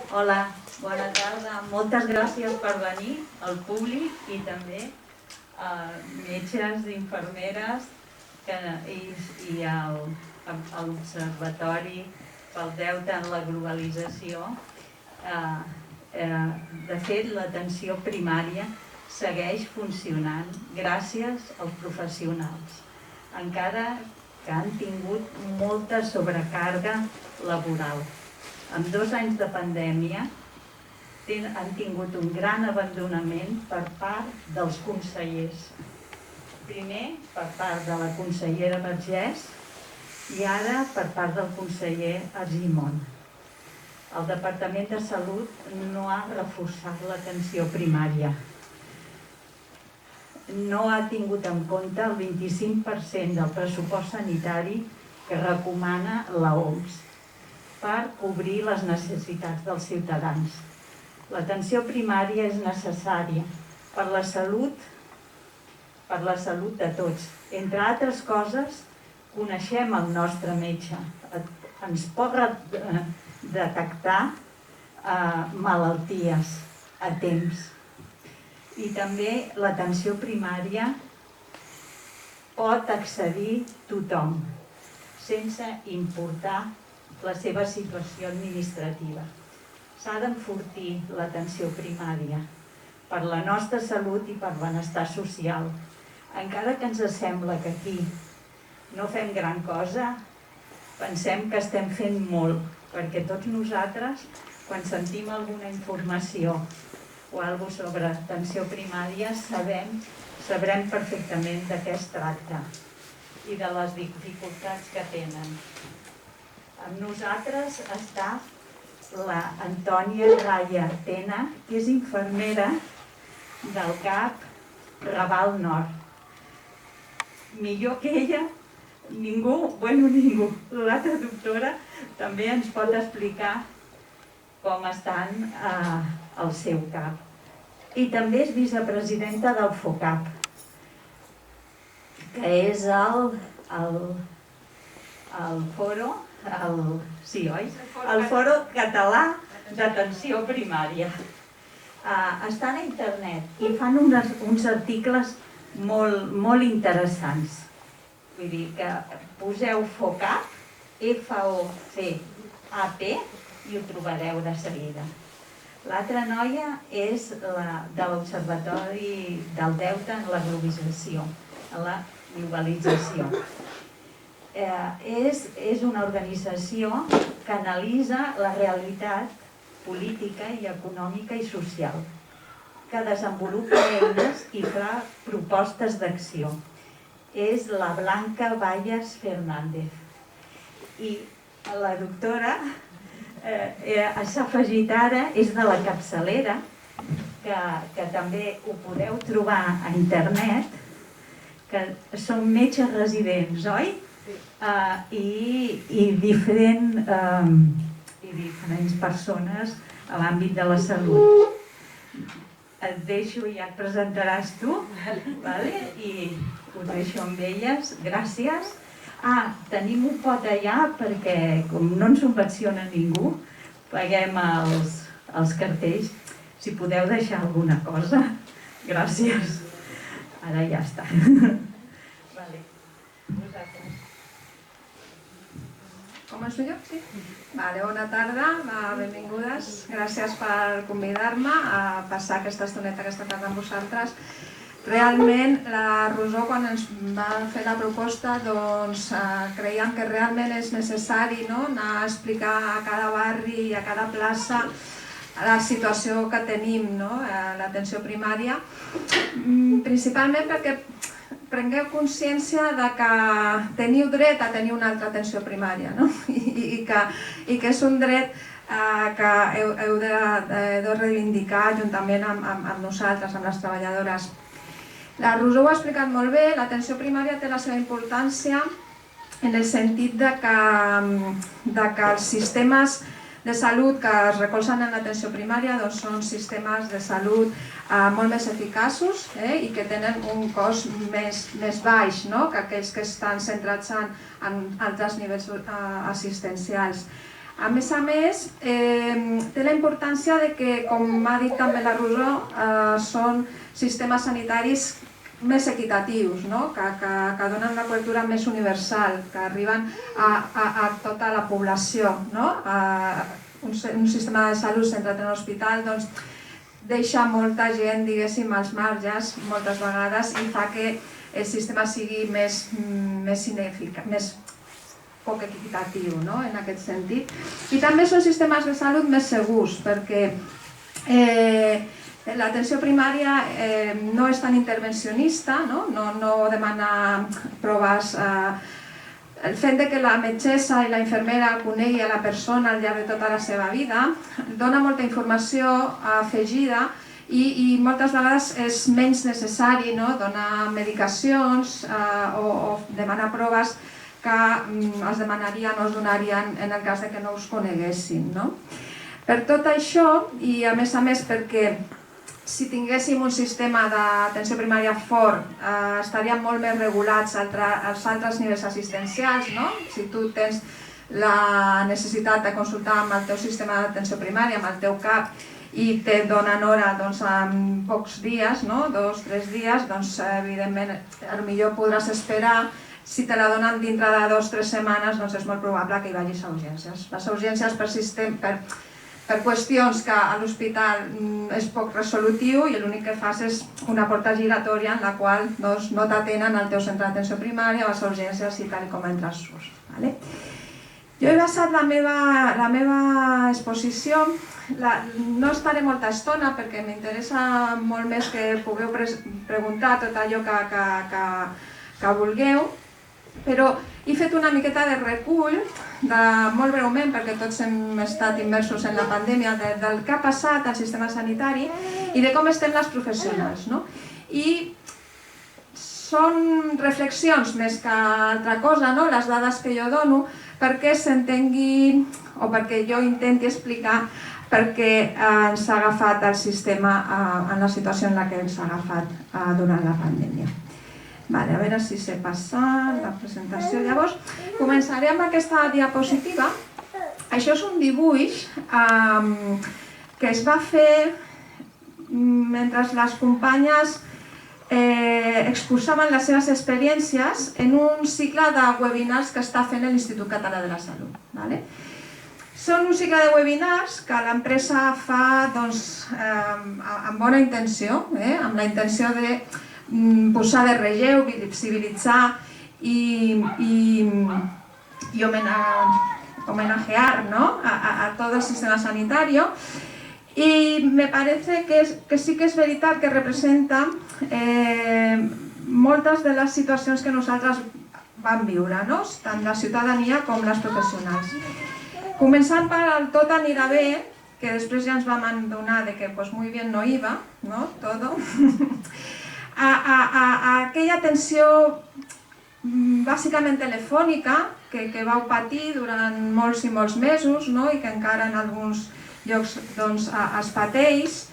Hola, bona tarda. Moltes gràcies per venir, al públic i també a metges, infermeres i a l'Observatori pel Deute en la Globalització. De fet, l'atenció primària segueix funcionant gràcies als professionals, encara que han tingut molta sobrecàrrega laboral. En 2 anys de pandèmia han tingut un gran abandonament per part dels consellers. Primer per part de la consellera Vergés i ara per part del conseller Argimon. El Departament de Salut no ha reforçat l'atenció primària. No ha tingut en compte el 25% del pressupost sanitari que recomana l'OMS per cobrir les necessitats dels ciutadans. L'atenció primària és necessària per la salut de tots. Entre altres coses, coneixem el nostre metge. Ens pot detectar malalties a temps. I també l'atenció primària pot accedir tothom, sense importar la seva situació administrativa. S'ha d'enfortir l'atenció primària per la nostra salut i per benestar social. Encara que ens sembla que aquí no fem gran cosa, pensem que estem fent molt, perquè tots nosaltres, quan sentim alguna informació o alguna cosa sobre atenció primària, sabrem perfectament de què es tracta i de les dificultats que tenen. Amb nosaltres està la Antònia Raya Tena, que és infermera del CAP Raval Nord. Millor que ella, ningú. L'altra doctora també ens pot explicar com estan al seu CAP. I també és vicepresidenta del FOCAP, que és el foro... el Foro Català d'Atenció Primària. Estan a internet i fan uns articles molt interessants. Vull dir que poseu FOCAP, FOCAP, i ho trobareu de seguida. L'altra noia és de l'Observatori del Deute en la Globalització. És una organització que analitza la realitat política i econòmica i social, que desenvolupa eines i fa propostes d'acció. És la Blanca Valles Fernández. I la doctora s'ha afegit ara, és de la capçalera, que també ho podeu trobar a internet, que són metges residents, oi? I diferents persones a l'àmbit de la salut. Et deixo i ja et presentaràs tu, i us deixo amb elles. Gràcies. Tenim un pot allà perquè, com no ens subvenciona ningú, paguem els cartells. Si podeu deixar alguna cosa, gràcies. Ara ja està. Començo jo? Sí? Bona tarda, benvingudes. Gràcies per convidar-me a passar aquesta estoneta aquesta tarda amb vosaltres. Realment, la Rosó, quan ens va fer la proposta, creiem que realment és necessari anar a explicar a cada barri i a cada plaça la situació que tenim, l'atenció primària, principalment perquè prengueu consciència que teniu dret a tenir una altra atenció primària i que és un dret que heu de reivindicar juntament amb nosaltres, amb les treballadores. La Rosó ho ha explicat molt bé, l'atenció primària té la seva importància en el sentit que els sistemes de salut que es recolzen en l'atenció primària són sistemes de salut molt més eficaços i que tenen un cost més baix que aquells que estan centrats en altres nivells assistencials. A més, té la importància de que, com ha dit també la Rosó, són sistemes sanitaris més equitatius, no? que donen una cobertura més universal, que arriben a tota la població. No? Un sistema de salut centrat en l'hospital doncs, deixa molta gent, diguéssim, als marges moltes vegades i fa que el sistema sigui més ineficaç, més poc equitatiu, no? En aquest sentit. I també són sistemes de salut més segurs, perquè l'atenció primària no és tan intervencionista, no demana proves. El fet que la metgessa i la infermera conegui a la persona al llarg de tota la seva vida dona molta informació afegida i moltes vegades és menys necessari donar medicacions o demanar proves que es demanarien o es donarien en el cas que no us coneguessin. Per tot això, i a més perquè si tinguéssim un sistema d'atenció primària fort, estaríem molt més regulats als altres nivells assistencials. Si tu tens la necessitat de consultar amb el teu sistema d'atenció primària, amb el teu CAP, i te donen hora en pocs dies, 2 o 3 dies, doncs evidentment potser podràs esperar. Si te la donen dintre de 2 o 3 setmanes, doncs és molt probable que hi vagis a urgències. Vas a urgències per qüestions que a l'hospital és poc resolutiu i l'únic que fas és una porta giratòria en la qual no t'atenen al teu centre d'atenció primària, vas a urgències i tal com entres surts. Jo he basat la meva exposició, no estaré molta estona perquè m'interessa molt més que pugueu preguntar tot allò que vulgueu, però he fet una miqueta de recull, molt breument, perquè tots hem estat immersos en la pandèmia, del que ha passat al sistema sanitari i de com estem les professionals. I són reflexions més que altra cosa, les dades que jo dono, perquè s'entengui o perquè jo intenti explicar per què ens ha agafat el sistema en la situació en la que ens ha agafat durant la pandèmia. A veure si sé passar la presentació. Llavors, començaré amb aquesta diapositiva. Això és un dibuix que es va fer mentre les companyes exposaven les seves experiències en un cicle de webinars que està fent l'Institut Català de la Salut. Són un cicle de webinars que l'empresa fa amb bona intenció, amb la intenció de posar de relleu, visibilitzar y homenajear a todo el sistema sanitario. Y me parece que sí que és veritat que representa moltes de les situacions que nosaltres vam viure, tant la ciutadania com les professionals. Començant per el tot anirà bé, que després ja ens vam adonar que muy bien no iba, todo. A aquella atenció bàsicament telefònica que vau patir durant molts i molts mesos i que encara en alguns llocs es pateix,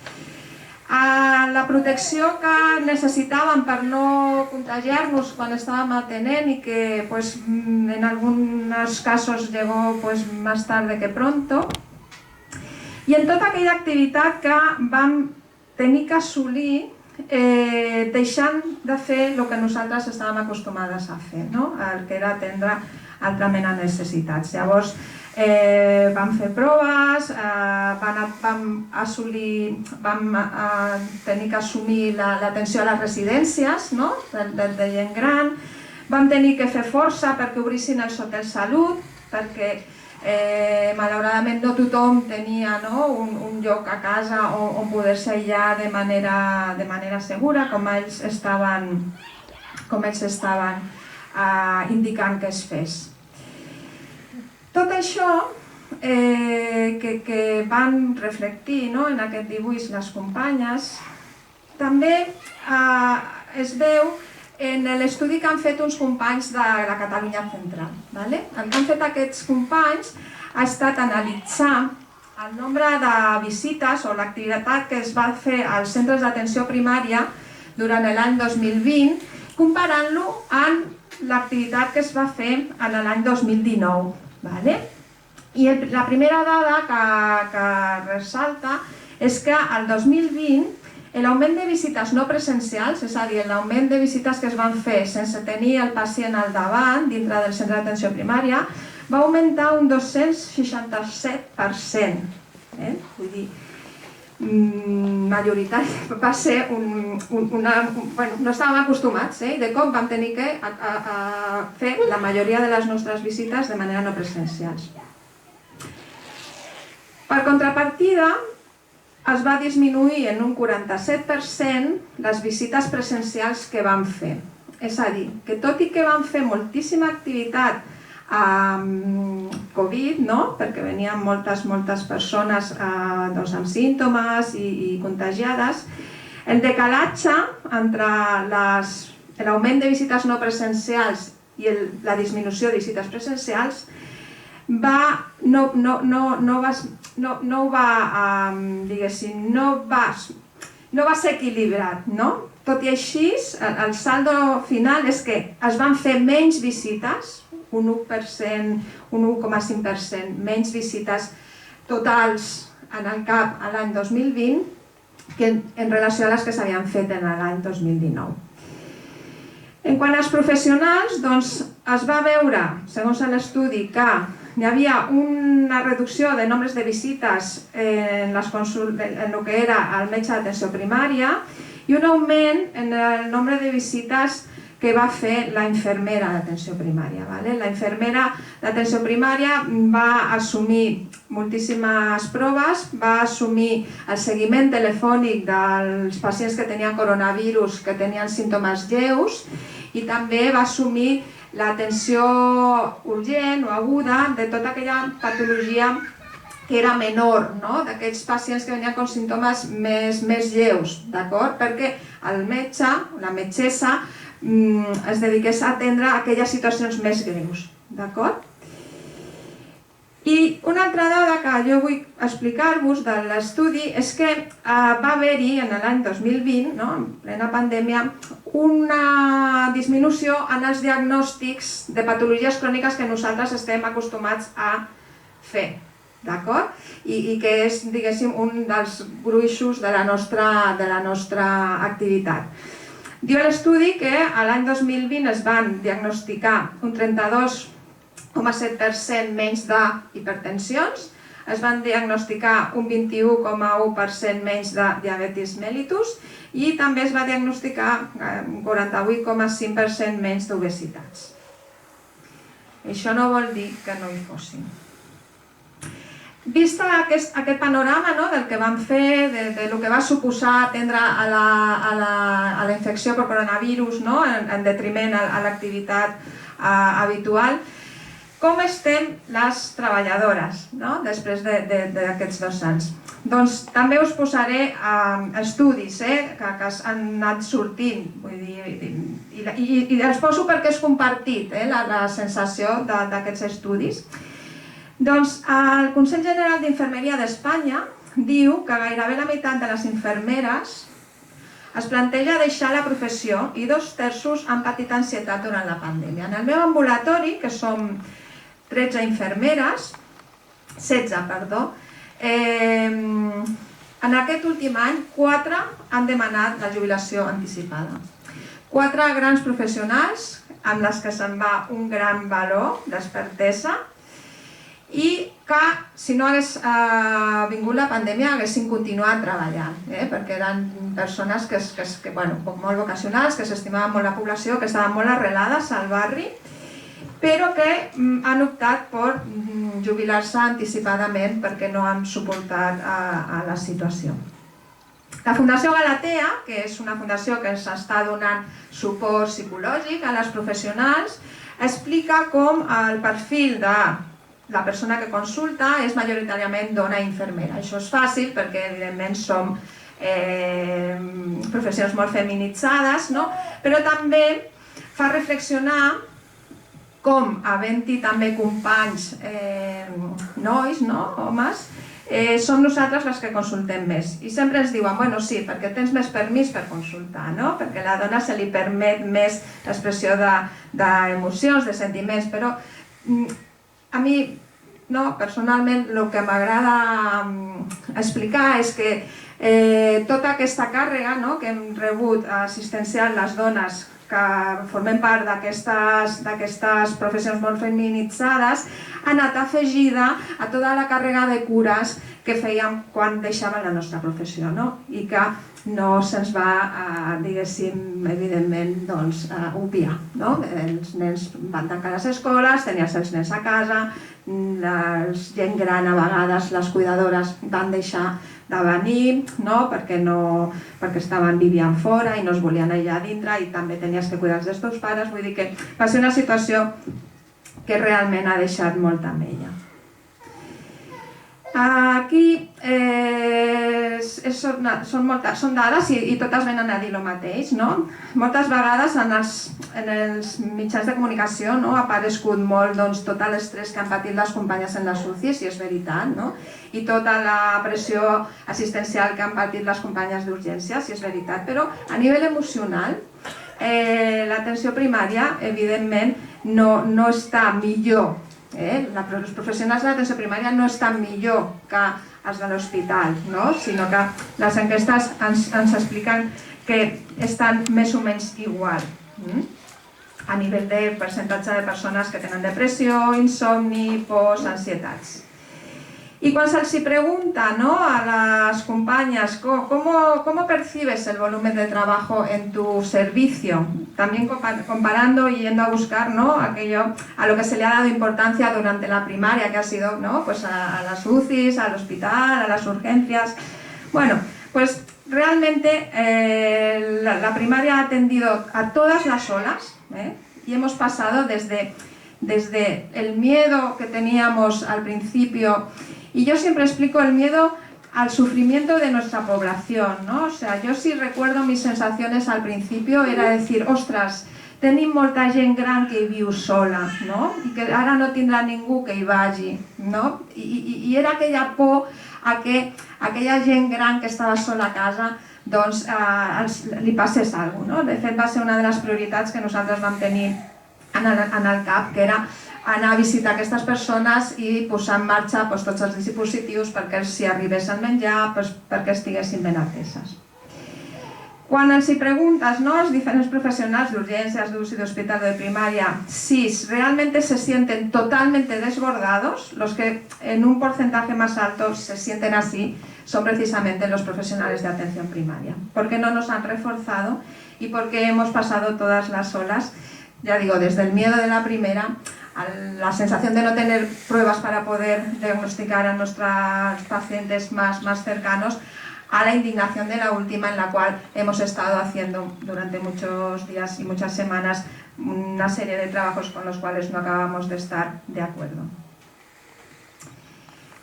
a la protecció que necessitàvem per no contagiar-nos quan estàvem atenent i que en alguns casos llegó más tarde que pronto, i en tota aquella activitat que vam tenir que assolir deixant de fer el que nosaltres estàvem acostumades a fer, el que era atendre altra mena de necessitats. Llavors vam fer proves, vam tenir que assumir l'atenció a les residències de gent gran, vam tenir que fer força perquè obrissin els hotels salut, perquè malauradament no tothom tenia un lloc a casa on poder-se aïllar de manera segura, com ells estaven indicant que es fes. Tot això que van reflectir en aquest dibuix les companyes també es veu en l'estudi que han fet uns companys de la Catalunya Central. El que han fet aquests companys ha estat analitzar el nombre de visites o l'activitat que es va fer als centres d'atenció primària durant l'any 2020, comparant-lo amb l'activitat que es va fer en l'any 2019. I la primera dada que ressalta és que el 2020 l'augment de visites no presencials, és a dir, l'augment de visites que es van fer sense tenir el pacient al davant, dintre del centre d'atenció primària, va augmentar un 267%. Vull dir, majoritari, va ser no estàvem acostumats, i de cop vam tenir que fer la majoria de les nostres visites de manera no presencials. Per contrapartida, es va disminuir en un 47% les visites presencials que vam fer. És a dir, que tot i que vam fer moltíssima activitat amb Covid, perquè venien moltes persones amb símptomes i contagiades, el decalatge entre l'augment de visites no presencials i la disminució de visites presencials no va ser equilibrat. Tot i així, el saldo final és que es van fer menys visites, un 1%, un 1,5% menys visites totals en el CAP l'any 2020 que en relació a les que s'havien fet en l'any 2019. En quant als professionals, es va veure, segons l'estudi, que hi havia una reducció de nombres de visites en el que era el metge d'atenció primària i un augment en el nombre de visites que va fer la infermera d'atenció primària. La infermera d'atenció primària va assumir moltíssimes proves, va assumir el seguiment telefònic dels pacients que tenien coronavirus, que tenien símptomes lleus, i també va assumir l'atenció urgent o aguda de tota aquella patologia que era menor, d'aquells pacients que venien amb símptomes més lleus, perquè el metge, la metgessa, es dediqués a atendre aquelles situacions més greus. I una altra dada que jo vull explicar-vos de l'estudi és que va haver-hi en l'any 2020, en plena pandèmia, una disminució en els diagnòstics de patologies cròniques que nosaltres estem acostumats a fer, i que és, diguéssim, un dels gruixos de la nostra activitat. Diu l'estudi que l'any 2020 es van diagnosticar un 32,7% menys d'hipertensions, es van diagnosticar un 21,1% menys de diabetis mellitus i també es va diagnosticar un 48,5% menys d'obesitats. Això no vol dir que no hi fossin. Vist aquest panorama del que vam fer, del que va suposar atendre a la infecció per coronavirus en detriment a l'activitat habitual, com estem les treballadores després d'aquests 2 anys? Doncs també us posaré estudis que han anat sortint i els poso perquè és compartit la sensació d'aquests estudis. Doncs el Consell General d'Infermeria d'Espanya diu que gairebé la meitat de les infermeres es planteja deixar la professió i 2/3 han patit ansietat durant la pandèmia. En el meu ambulatori, que som 13 infermeres, 16, perdó, en aquest últim any 4 han demanat la jubilació anticipada. 4 grans professionals amb les que se'n va un gran valor d'expertesa i que, si no hagués vingut la pandèmia, haguessin continuat treballant, perquè eren persones molt vocacionals, que s'estimaven molt la població, que estaven molt arrelades al barri, però que han optat per jubilar-se anticipadament perquè no han suportat la situació. La Fundació Galatea, que és una fundació que ens està donant suport psicològic a les professionals, explica com el perfil de la persona que consulta és majoritàriament dona infermera. Això és fàcil perquè, evidentment, som professions molt feminitzades, però també fa reflexionar com, havent-hi també companys nois, homes, som nosaltres les que consultem més. I sempre ens diuen, bueno, sí, perquè tens més permís per consultar, perquè a la dona se li permet més l'expressió d'emocions, de sentiments, però a mi personalment, el que m'agrada explicar és que tota aquesta càrrega que hem rebut assistencial les dones que formem part d'aquestes professions molt feminitzades ha anat afegida a tota la càrrega de cures que fèiem quan deixàvem la nostra professió i que no se'ns va, diguéssim, evidentment, obviar. Els nens van tancar les escoles, tenies els nens a casa, la gent gran, a vegades les cuidadores van deixar de venir perquè vivien fora i no es volien allà dintre i també tenies que cuidar dels teus pares. Vull dir que va ser una situació que realment ha deixat molta mella. Aquí són dades i totes venen a dir el mateix. Moltes vegades en els mitjans de comunicació ha aparegut molt tot l'estrès que han patit les companyes en les UCIs, i és veritat, i tota la pressió assistencial que han patit les companyes d'urgències, i és veritat, però a nivell emocional l'atenció primària evidentment no està millor. Els professionals de l'atenció primària no estan millor que els de l'hospital, sinó que les enquestes ens expliquen que estan més o menys igual a nivell de percentatge de persones que tenen depressió, insomni, pors, ansietats. Y cuando se pregunta a las compañías cómo percibes el volumen de trabajo en tu servicio, también comparando y yendo a buscar aquello a lo que se le ha dado importancia durante la primaria, que ha sido pues a las UCIs, al hospital, a las urgencias. Bueno, pues realmente la primaria ha atendido a todas las olas y hemos pasado desde el miedo que teníamos al principio. Y yo siempre explico el miedo al sufrimiento de nuestra población, O sea, yo sí recuerdo mis sensaciones al principio, era decir, ostras, tenim molta gent gran que hi viu sola, I que ara no tindrà ningú que hi vagi, I era aquella por a que aquella gent gran que estava sola a casa li passés alguna cosa, De fet, va ser una de les prioritats que nosaltres vam tenir en el CAP, que era anar a visitar aquestes persones i posar en marxa tots els dispositius perquè si arribés el menjar, perquè estiguessin ben ateses. Quan els preguntes als diferents professionals d'urgències, d'UCI, d'hospital o de primària si realmente se sienten totalmente desbordados, los que en un porcentaje más alto se sienten así son precisamente los profesionales de atención primaria, porque no nos han reforzado y porque hemos pasado todas las olas, ya digo, desde el miedo de la primera a la sensación de no tener pruebas para poder diagnosticar a nuestros pacientes más cercanos, a la indignación de la última, en la cual hemos estado haciendo durante muchos días y muchas semanas una serie de trabajos con los cuales no acabamos de estar de acuerdo.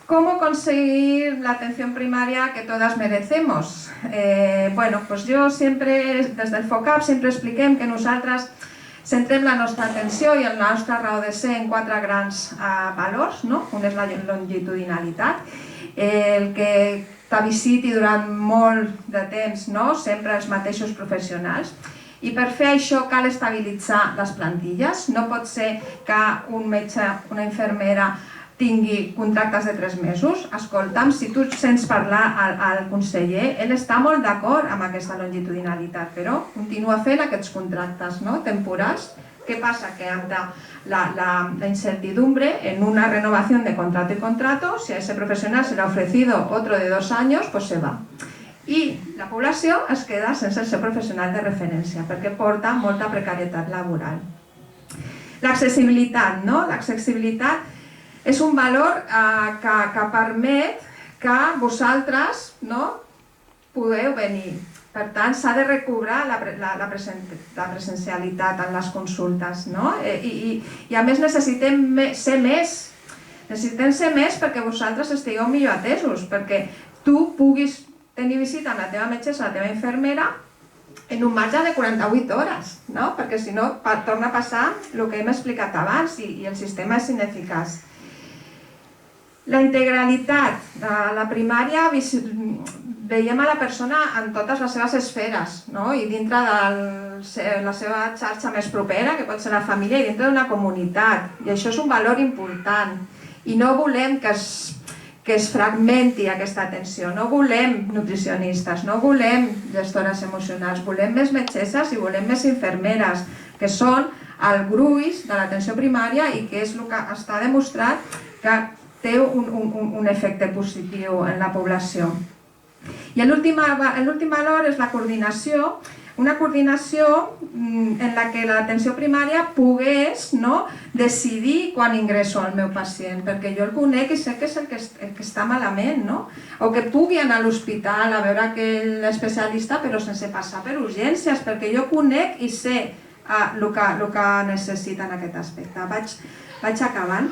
¿Cómo conseguir la atención primaria que todas merecemos? Bueno, pues yo siempre, desde el FOCAP, siempre expliquem que nosaltres centrem la nostra atenció i la nostra raó de ser en 4 grans valors, Un és la longitudinalitat, el que visiti durant molt de temps, sempre els mateixos professionals. I per fer això cal estabilitzar les plantilles. No pot ser que un metge, una infermera, tingui contractes de 3 mesos. Escolta'm, si tu sents parlar al conseller, ell està molt d'acord amb aquesta longitudinalitat, però continua fent aquests contractes temporals. ¿Qué pasa? Que ante la incertidumbre en una renovación de contrato y contrato, si a ese profesional se le ha ofrecido otro de 2 años, pues se va. I la població es queda sense el seu professional de referència, perquè porta molta precarietat laboral. L'accessibilitat, L'accessibilitat és un valor que permet que vosaltres podeu venir. Per tant, s'ha de recobrar la presencialitat en les consultes, I a més necessitem ser més. Necessitem ser més perquè vosaltres estigueu millor atesos, perquè tu puguis tenir visita amb la teva metgessa, la teva infermera, en un marge de 48 hores, perquè si no torna a passar el que hem explicat abans i el sistema és ineficaç. La integralitat de la primària, veiem a la persona en totes les seves esferes, i dintre de la seva xarxa més propera, que pot ser la família, i dintre d'una comunitat, i això és un valor important. I no volem que es fragmenti aquesta atenció, no volem nutricionistes, no volem gestores emocionals, volem més metgesses i volem més infermeres, que són el gruix de l'atenció primària i que és el que està demostrat que té un efecte positiu en la població. I l'últim valor és la coordinació, una coordinació en la que l'atenció primària pogués decidir quan ingresso al meu pacient, perquè jo el conec i sé que és el que està malament, o que pugui anar a l'hospital a veure aquell especialista però sense passar per urgències, perquè jo conec i sé el que necessita en aquest aspecte. Vaig acabant.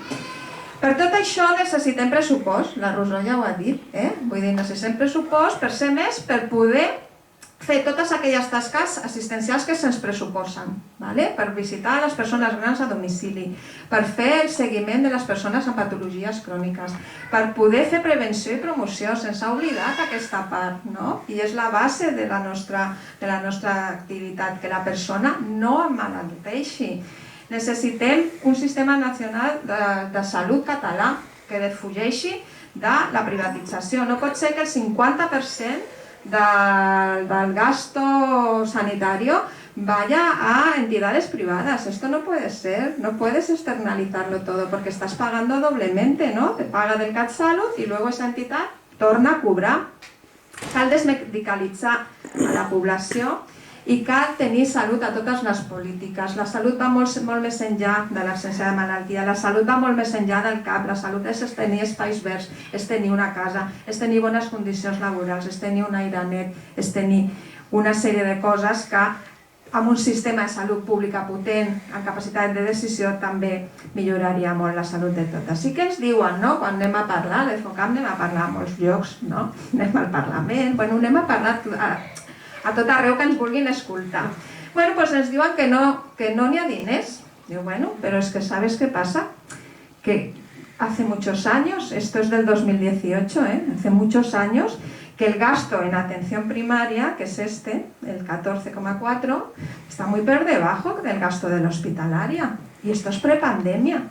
Per tot això necessitem pressupost, la Rosó ja ho ha dit, vull dir, necessitem pressupost per ser més, per poder fer totes aquelles tasques assistencials que se'ns pressuposen, per visitar les persones grans a domicili, per fer el seguiment de les persones amb patologies cròniques, per poder fer prevenció i promoció, sense oblidar aquesta part, i és la base de la nostra activitat, que la persona no emmalalteixi. Necessitem un sistema nacional de salut català que defugeixi de la privatització. No pot ser que el 50% del gasto sanitario vaya a entidades privadas. Esto no puede ser, no puedes externalizarlo todo porque estás pagando doblemente, Te paga del CatSalut y luego esa entidad torna a cobrar. Cal desmedicalitzar a la població i cal tenir salut a totes les polítiques. La salut va molt més enllà de l'absència de malaltia, la salut va molt més enllà del CAP, la salut és tenir espais verds, és tenir una casa, és tenir bones condicions laborals, és tenir un aire net, és tenir una sèrie de coses que amb un sistema de salut pública potent, amb capacitat de decisió, també milloraria molt la salut de totes. Sí que ens diuen, quan anem a parlar, a l'EFOCAM anem a parlar a molts llocs, anem al Parlament, anem a parlar a tot arreu que ens vulguin escoltar. Doncs ens diuen que no n'hi ha diners. Diu, pero es que ¿sabes qué pasa? Que hace muchos años, esto es del 2018, hace muchos años, que el gasto en atención primaria, que es el 14,4, está muy por debajo del gasto de la hospitalaria. Y esto es prepandemia.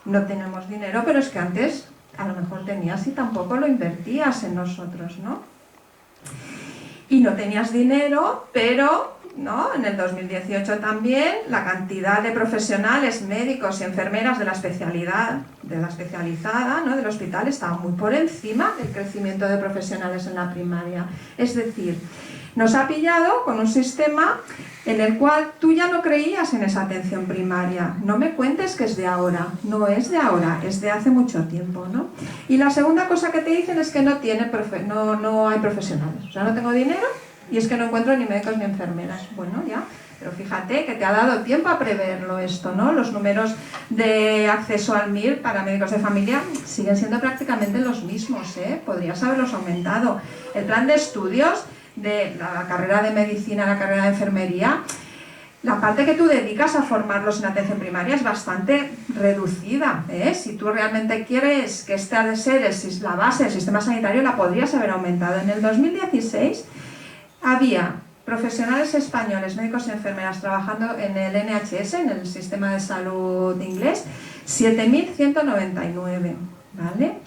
No tenemos dinero, pero es que antes a lo mejor tenías y tampoco lo invertías en nosotros, Y no tenías dinero, pero en el 2018 también la cantidad de profesionales, médicos y enfermeras de la especializada, del hospital, estaba muy por encima del crecimiento de profesionales en la primaria. Es decir, nos ha pillado con un sistema en el cual tú ya no creías en esa atención primaria. No me cuentes que es de ahora, no es de ahora, es de hace mucho tiempo, Y la segunda cosa que te dicen es que no hay profesionales, o sea, no tengo dinero y es que no encuentro ni médicos ni enfermeras. Bueno, ya, pero fíjate que te ha dado tiempo a preverlo esto, Los números de acceso al MIR para médicos de familia siguen siendo prácticamente los mismos, Podrías haberlos aumentado. El plan de estudios de la carrera de medicina, la carrera de enfermería, la parte que tú dedicas a formarlos en atención primaria es bastante reducida. Si tú realmente quieres que este ha de ser la base del sistema sanitario, la podrías haber aumentado. En el 2016 había profesionales españoles, médicos y enfermeras trabajando en el NHS, en el sistema de salud inglés, 7.199, ¿vale?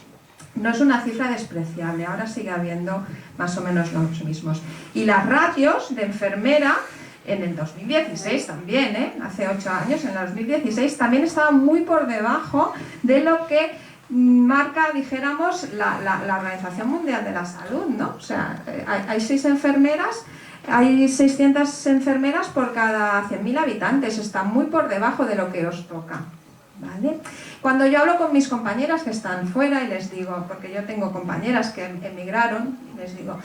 No es una cifra despreciable, ahora sigue habiendo más o menos los mismos. Y las ratios de enfermera en el 2016 también, hace 8 años, en el 2016 también estaban muy por debajo de lo que marca, dijéramos, la Organización Mundial de la Salud, O sea, hay 6 enfermeras, hay 600 enfermeras por cada 100.000 habitantes, está muy por debajo de lo que os toca. ¿Vale? Cuando yo hablo con mis compañeras que están fuera y les digo, porque yo tengo compañeras que emigraron, les digo,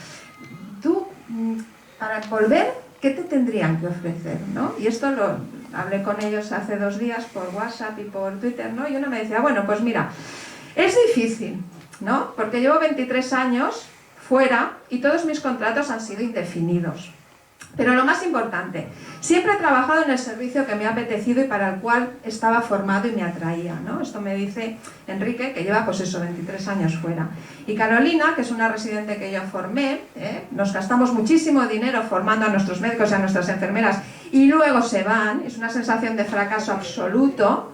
tú, para volver, ¿qué te tendrían que ofrecer? Y esto lo hablé con ellos hace 2 días por WhatsApp y por Twitter, y uno me decía, pues mira, es difícil, porque llevo 23 años fuera y todos mis contratos han sido indefinidos. Pero lo más importante, siempre he trabajado en el servicio que me ha apetecido y para el cual estaba formado y me atraía, Esto me dice Enrique, que lleva 23 años fuera. Y Carolina, que es una residente que yo formé, nos gastamos muchísimo dinero formando a nuestros médicos y a nuestras enfermeras y luego se van, es una sensación de fracaso absoluto,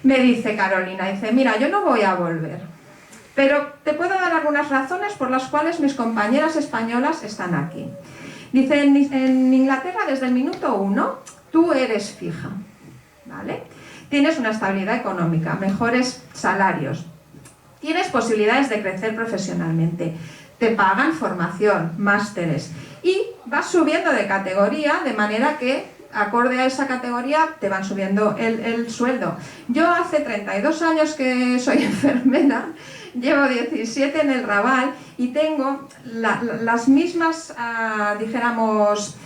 Me dice Carolina, dice, mira, yo no voy a volver, pero te puedo dar algunas razones por las cuales mis compañeras españolas están aquí. Dice, en Inglaterra desde el minuto 1 tú eres fija, ¿vale? Tienes una estabilidad económica, mejores salarios, tienes posibilidades de crecer profesionalmente, te pagan formación, másteres y vas subiendo de categoría de manera que acorde a esa categoría te van subiendo el sueldo. Yo hace 32 años que soy enfermera, llevo 17 en el Raval y tengo las mismas, dijéramos,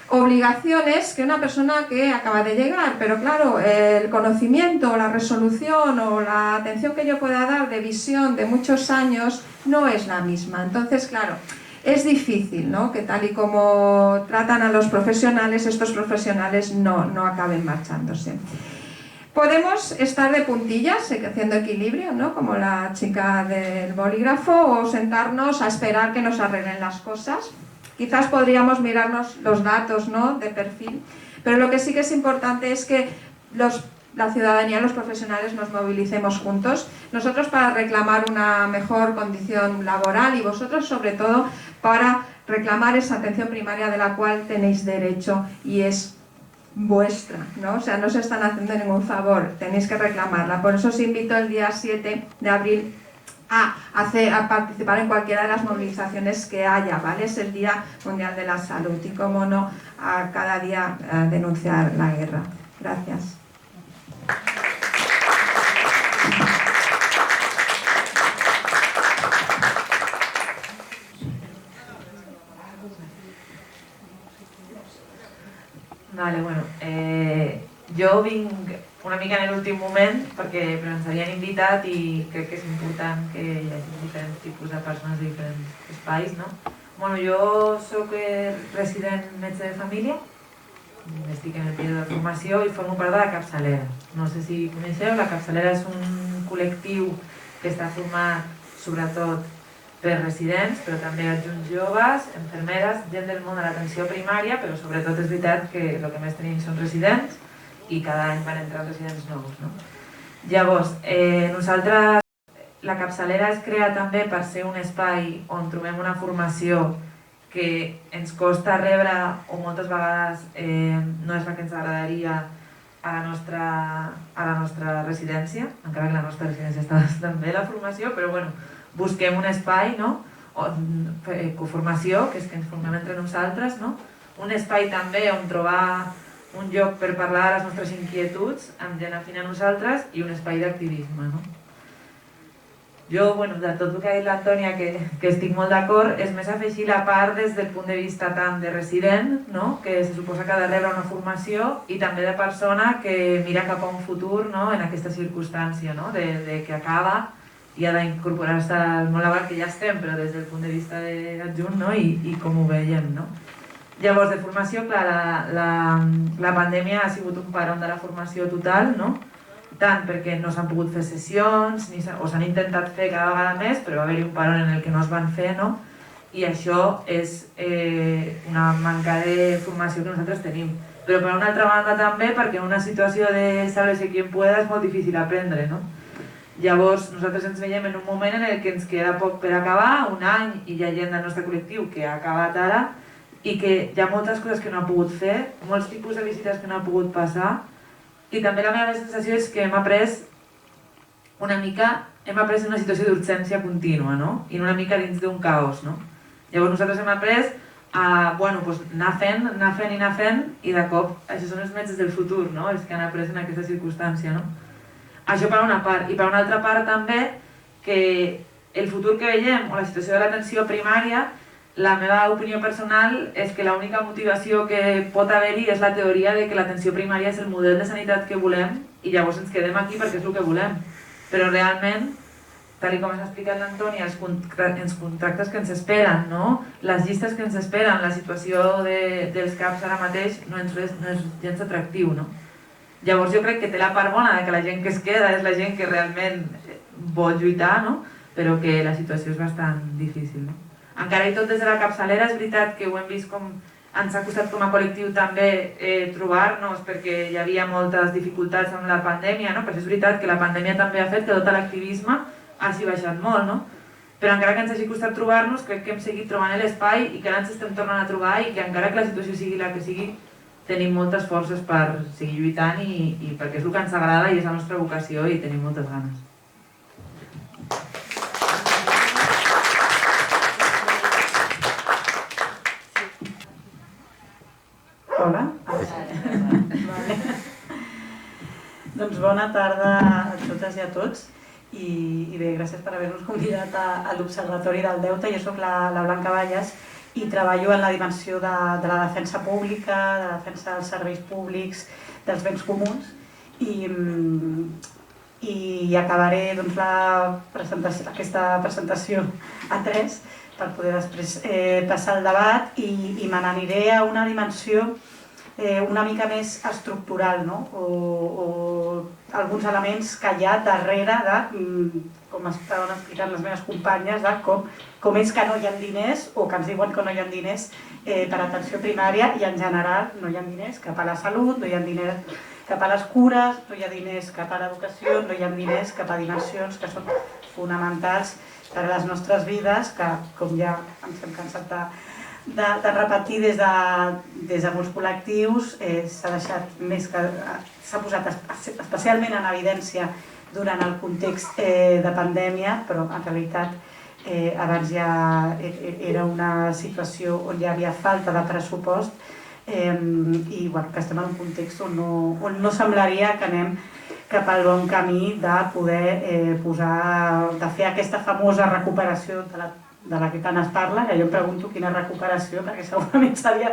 obligaciones que una persona que acaba de llegar, pero claro, el conocimiento, la resolución o la atención que yo pueda dar de visión de muchos años no es la misma. Entonces, claro, es difícil, ¿no?, que tal y como tratan a los profesionales, estos profesionales no acaben marchándose. Podemos estar de puntillas, haciendo equilibrio, ¿no?, como la chica del bolígrafo, o sentarnos a esperar que nos arreglen las cosas. Quizás podríamos mirarnos los datos, ¿no?, de perfil, pero lo que sí que es importante es que la ciudadanía, los profesionales nos movilicemos juntos, nosotros para reclamar una mejor condición laboral y vosotros sobre todo para reclamar esa atención primaria de la cual tenéis derecho y es vuestra, ¿no? O sea, no se están haciendo ningún favor, tenéis que reclamarla. Por eso os invito el día 7 de abril a participar en cualquiera de las movilizaciones que haya, ¿vale? Es el Día Mundial de la Salud y, cómo no, a cada día denunciar la guerra. Gracias. Vale, bueno, jo vinc una mica en l'últim moment perquè ens havien invitat i crec que és important que hi hagi diferents tipus de persones de diferents espais, no? Bueno, jo soc resident metge de família, estic en el període de formació i formo part de la Capçalera. No sé si coneixeu, la Capçalera és un col·lectiu que està format sobretot per residents, però també adjunts joves, infermeres, gent del món de l'atenció primària, però sobretot és veritat que el que més tenim són residents i cada any van entrar residents nous, no? Llavors, nosaltres, la Capçalera es crea també per ser un espai on trobem una formació que ens costa rebre o moltes vegades no és la que ens agradaria a la nostra residència, encara que la nostra residència està bastant bé la formació, però bueno, busquem un espai, no?, coformació, que és que ens formem entre nosaltres, no?, un espai també on trobar un lloc per parlar de les nostres inquietuds amb gent afina a nosaltres i un espai d'activisme, no? Jo, bueno, de tot el que ha dit l'Antònia, que estic molt d'acord, és més afegir la part des del punt de vista tant de resident, no?, que se suposa que ha de rebre una formació, i també de persona que mira cap a un futur, no?, en aquesta circumstància, no?, de que acaba i ha d'incorporar-se al món laboral, que ja estem, però des del punt de vista adjunt, no?, i com ho veiem, no? Llavors, de formació, clar, la pandèmia ha sigut un paron de la formació total, no?, tant perquè no s'han pogut fer sessions, o s'han intentat fer cada vegada més, però va haver-hi un paron en el que no es van fer, no?, i això és una manca de formació que nosaltres tenim. Però per una altra banda també perquè en una situació de sálvese quien pueda és molt difícil aprendre, no? Llavors, nosaltres ens veiem en un moment en el que ens queda poc per acabar, un any, i hi ha gent del nostre col·lectiu que ha acabat ara, i que hi ha moltes coses que no ha pogut fer, molts tipus de visites que no ha pogut passar, i també la meva sensació és que hem après en una situació d'urgència contínua, no?, i una mica dins d'un caos, no? Llavors nosaltres hem après a, bueno, pues, anar fent, i de cop, això són els metges del futur, no?, els que han après en aquesta circumstància, no? Això per una part, i per una altra part també que el futur que veiem o la situació de l'atenció primària, la meva opinió personal és que l'única motivació que pot haver-hi és la teoria de que l'atenció primària és el model de sanitat que volem i llavors ens quedem aquí perquè és el que volem. Però realment, tal com s'ha explicat l'Antònia, els contractes que ens esperen, no?, les llistes que ens esperen, la situació dels CAPs ara mateix no és gens atractiu, no? Llavors jo crec que té la part bona que la gent que es queda és la gent que realment vol lluitar, no?, però que la situació és bastant difícil, no? Encara i tot des de la Capçalera és veritat que ho hem vist com ens ha costat com a col·lectiu també trobar-nos perquè hi havia moltes dificultats amb la pandèmia, no? Perquè és veritat que la pandèmia també ha fet que tot l'activisme hagi baixat molt, no? Però encara que ens hagi costat trobar-nos, crec que hem seguit trobant l'espai i que ara ens estem tornant a trobar i que encara que la situació sigui la que sigui, tenim moltes forces per seguir lluitant i perquè és el que ens agrada i és la nostra vocació i tenim moltes ganes. Hola. Doncs bona tarda a totes i a tots i bé, gràcies per haver-nos convidat a l'Observatori del Deute. Jo soc la Blanca Valles i treballo en la dimensió de la defensa pública, de la defensa dels serveis públics, dels béns comuns i acabaré doncs, aquesta presentació a 3 per poder després passar al debat i me n'aniré a una dimensió una mica més estructural, no? O alguns elements que hi ha darrere de, com estaven explicant les meves companyes, de com és que no hi ha diners o que ens diuen que no hi ha diners per a atenció primària i en general no hi ha diners cap a la salut, no hi ha diners cap a les cures, no hi ha diners cap a l'educació, no hi ha diners cap a dimensions que són fonamentals per a les nostres vides, que com ja ens hem cansat de repetir des de molts col·lectius, s'ha posat especialment en evidència durant el context de pandèmia, però en realitat abans ja era una situació on hi havia falta de pressupost i que estem en un context on no semblaria que anem cap al bon camí de poder de fer aquesta famosa recuperació de la que tant es parla, que jo em pregunto quina recuperació, perquè segurament seria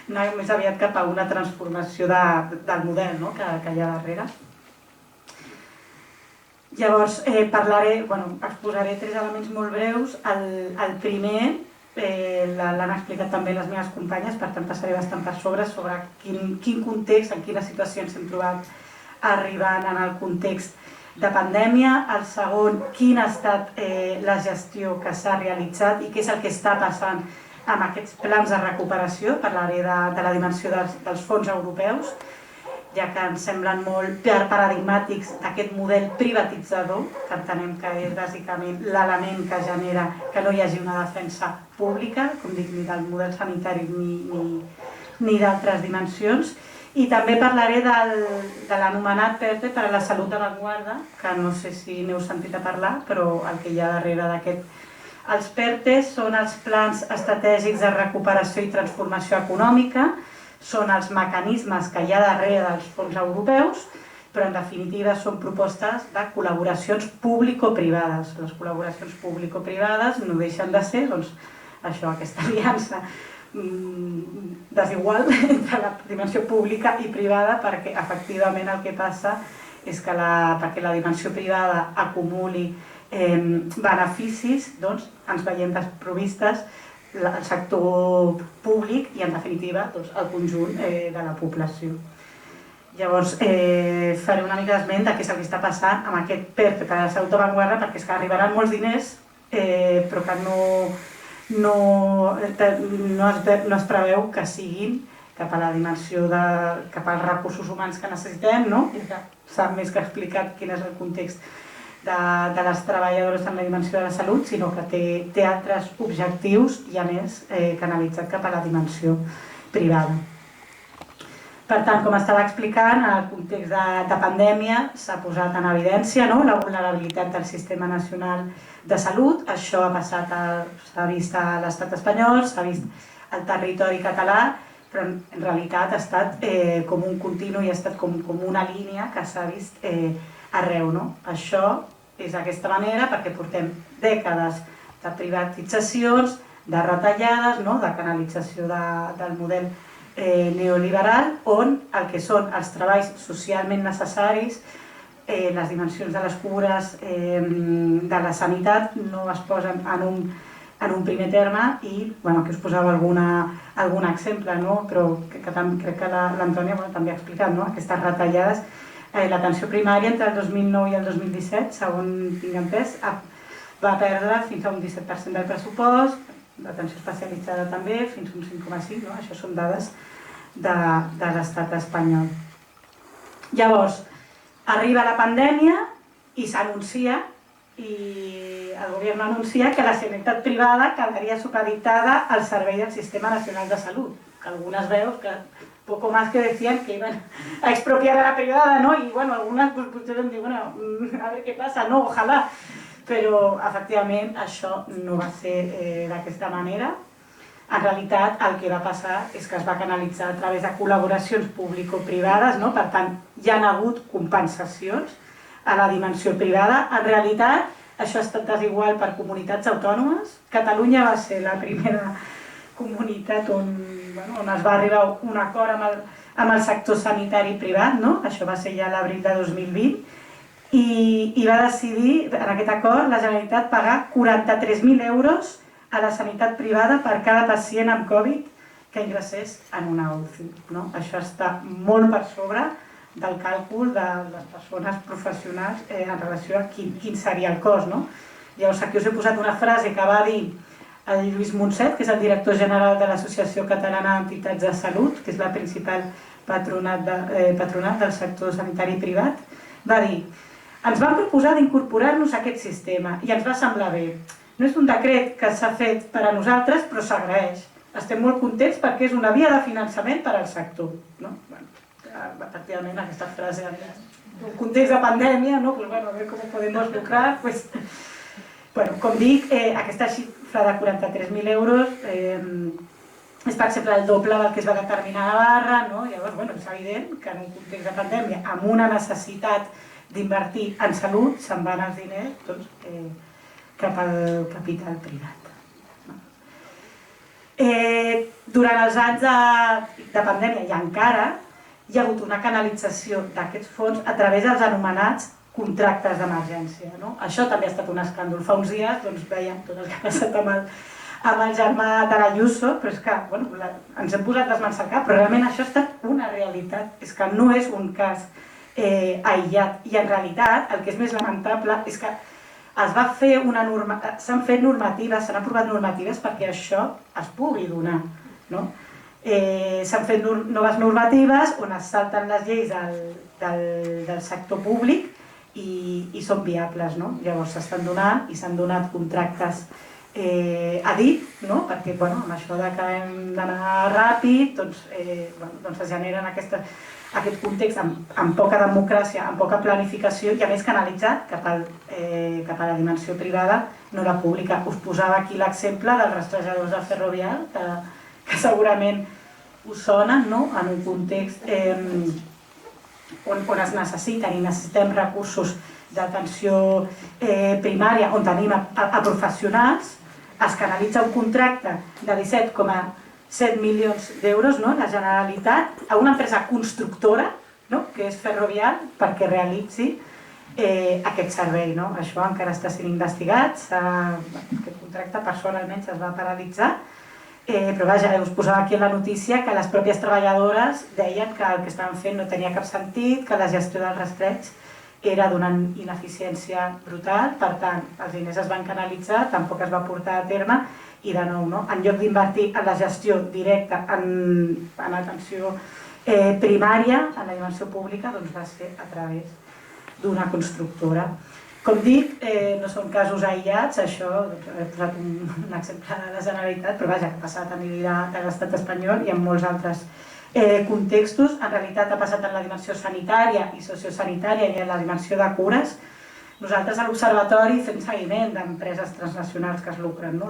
anar més aviat cap a una transformació del model que hi ha darrere. Llavors, exposaré 3 elements molt breus. El primer, l'han explicat també les meves companyes, per tant passaré bastant per sobre quin context, en quina situació ens hem trobat arribant en el context de pandèmia. El segon, quina ha estat la gestió que s'ha realitzat i què és el que està passant amb aquests plans de recuperació. Parlaré de la dimensió dels fons europeus, ja que ens semblen molt paradigmàtics d'aquest model privatitzador, que entenem que és bàsicament l'element que genera que no hi hagi una defensa pública, com dic, ni del model sanitari ni d'altres dimensions. I també parlaré de l'anomenat PERTE per a la salut d'avantguarda, que no sé si n'heu sentit a parlar, però el que hi ha darrere d'aquest. Els PERTE són els plans estratègics de recuperació i transformació econòmica, són els mecanismes que hi ha darrere dels fons europeus, però en definitiva són propostes de col·laboracions público-privades. Les col·laboracions público-privades no deixen de ser això, aquesta aliança desigual entre la dimensió pública i privada, perquè efectivament el que passa és que perquè la dimensió privada acumuli beneficis, doncs ens veiem desprovistes el sector públic i en definitiva el conjunt de la població. Llavors faré una mica d'esment de què és el que està passant amb aquest PERTE per a la salut d'avantguarda, perquè és que arribaran molts diners però que no es preveu que siguin cap a la dimensió cap als recursos humans que necessitem, no? S'ha més que explicat quin és el context de les treballadores en la dimensió de la salut, sinó que té altres objectius i a més canalitzat cap a la dimensió privada. Per tant, com estava explicant, en el context de pandèmia s'ha posat en evidència la vulnerabilitat del sistema nacional de salut. Això s'ha vist a l'estat espanyol, s'ha vist al territori català, però en realitat ha estat com un continu i ha estat com una línia que s'ha vist arreu. Això és d'aquesta manera perquè portem dècades de privatitzacions, de retallades, de canalització del model neoliberal, on el que són els treballs socialment necessaris, les dimensions de les cures, de la sanitat, no es posen en un primer terme i aquí us posava algun exemple, però crec que l'Antònia també ha explicat aquestes retallades. L'atenció primària entre el 2009 i el 2017, segons tinc entès, va perdre fins a un 17% del pressupost, d'atenció especialitzada també, fins a un 5,5, no? Això són dades de l'estat espanyol. Llavors, arriba la pandèmia i s'anuncia, i el govern anuncia que la sanitat privada quedaria supeditada al servei del Sistema Nacional de Salut, que algunes veus que poco más que decían que iban a expropiar a la privada, ¿no? Y bueno, algunas pues pusieron, bueno, a ver qué pasa, no, ojalá. Però, efectivament, això no va ser d'aquesta manera. En realitat, el que va passar és que es va canalitzar a través de col·laboracions público-privades, no? Per tant, hi ha hagut compensacions a la dimensió privada. En realitat, això ha estat desigual per comunitats autònomes. Catalunya va ser la primera comunitat on es va arribar a un acord amb el sector sanitari privat, no? Això va ser ja a l'abril de 2020, i va decidir, en aquest acord, la Generalitat pagar 43.000 euros a la sanitat privada per cada pacient amb Covid que ingressés en una UCI. No? Això està molt per sobre del càlcul de les persones professionals en relació a quin seria el cost. No? Llavors, aquí us he posat una frase que va dir el Lluís Montset, que és el director general de l'Associació Catalana d'Entitats de Salut, que és la principal patronat del sector sanitari privat, va dir: ens van proposar d'incorporar-nos a aquest sistema i ens va semblar bé. No és un decret que s'ha fet per a nosaltres, però s'agraeix. Estem molt contents perquè és una via de finançament per al sector. No? Bueno, efectivament, aquesta frase, en un context de pandèmia, no? Pues, bueno, a veure com ho podem lucrar. Pues, bueno, com dic, aquesta xifra de 43.000 euros és, per exemple, el doble del que es va determinar a Navarra. No? Llavors, bueno, és evident que en un context de pandèmia, amb una necessitat d'invertir en salut, se'n van els diners doncs, cap al capital privat. Durant els anys de pandèmia i encara hi ha hagut una canalització d'aquests fons a través dels anomenats contractes d'emergència. No? Això també ha estat un escàndol. Fa uns dies doncs, veiem tot el que ha passat amb el germà de l'Ayuso, però és que bueno, ens hem posat les mans al cap, però realment això ha estat una realitat, és que no és un cas aïllat. I en realitat el que és més lamentable és que s'han fet normatives, s'han aprovat normatives perquè això es pugui donar. No? S'han fet noves normatives on es salten les lleis del sector públic i són viables. No? Llavors s'estan donant i s'han donat contractes a dit, no? Perquè amb això que hem d'anar ràpid doncs es generen aquest context amb poca democràcia, amb poca planificació i a més canalitzat cap a la dimensió privada, no la pública. Us posava aquí l'exemple dels rastrejadors de Ferrovial, que segurament us sonen, no? En un context on es necessiten i necessitem recursos d'atenció primària, on tenim a professionals, es canalitza un contracte de 17,7 milions d'euros, no? La Generalitat, a una empresa constructora, no? Que és Ferrovial, perquè realitzi aquest servei. No? Això encara està sent investigat, aquest contracte personalment es va paralitzar, però vaja, us posava aquí en la notícia que les pròpies treballadores deien que el que estaven fent no tenia cap sentit, que la gestió del rastreig era d'una ineficiència brutal, per tant, els diners es van canalitzar, tampoc es va portar a terme, i de nou, no? En lloc d'invertir en la gestió directa en atenció primària, en la dimensió pública, doncs va ser a través d'una constructora. Com dic, no són casos aïllats, això, he posat un exemple de la Generalitat, però vaja, que ha passat a nivell de l'estat espanyol i en molts altres contextos. En realitat ha passat en la dimensió sanitària i sociosanitària i en la dimensió de cures. Nosaltres a l'Observatori fem seguiment d'empreses transnacionals que es lucren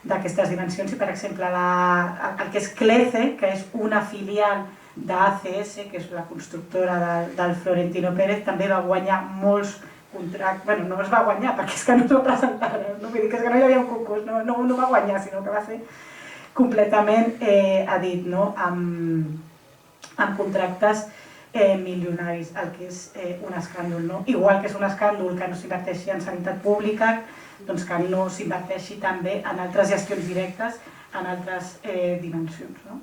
d'aquestes dimensions i, per exemple, el que és CLECE, que és una filial d'ACS, que és la constructora del Florentino Pérez, també va guanyar molts contractes. Bueno, no es va guanyar perquè és que no es va presentar, no vull dir que és que no hi havia un concurs, no va guanyar, sinó que va ser completament a dit, no? Amb contractes milionaris, el que és un escàndol. No? Igual que és un escàndol que no s'inverteixi en sanitat pública, doncs que no s'inverteixi també en altres gestions directes, en altres dimensions. No?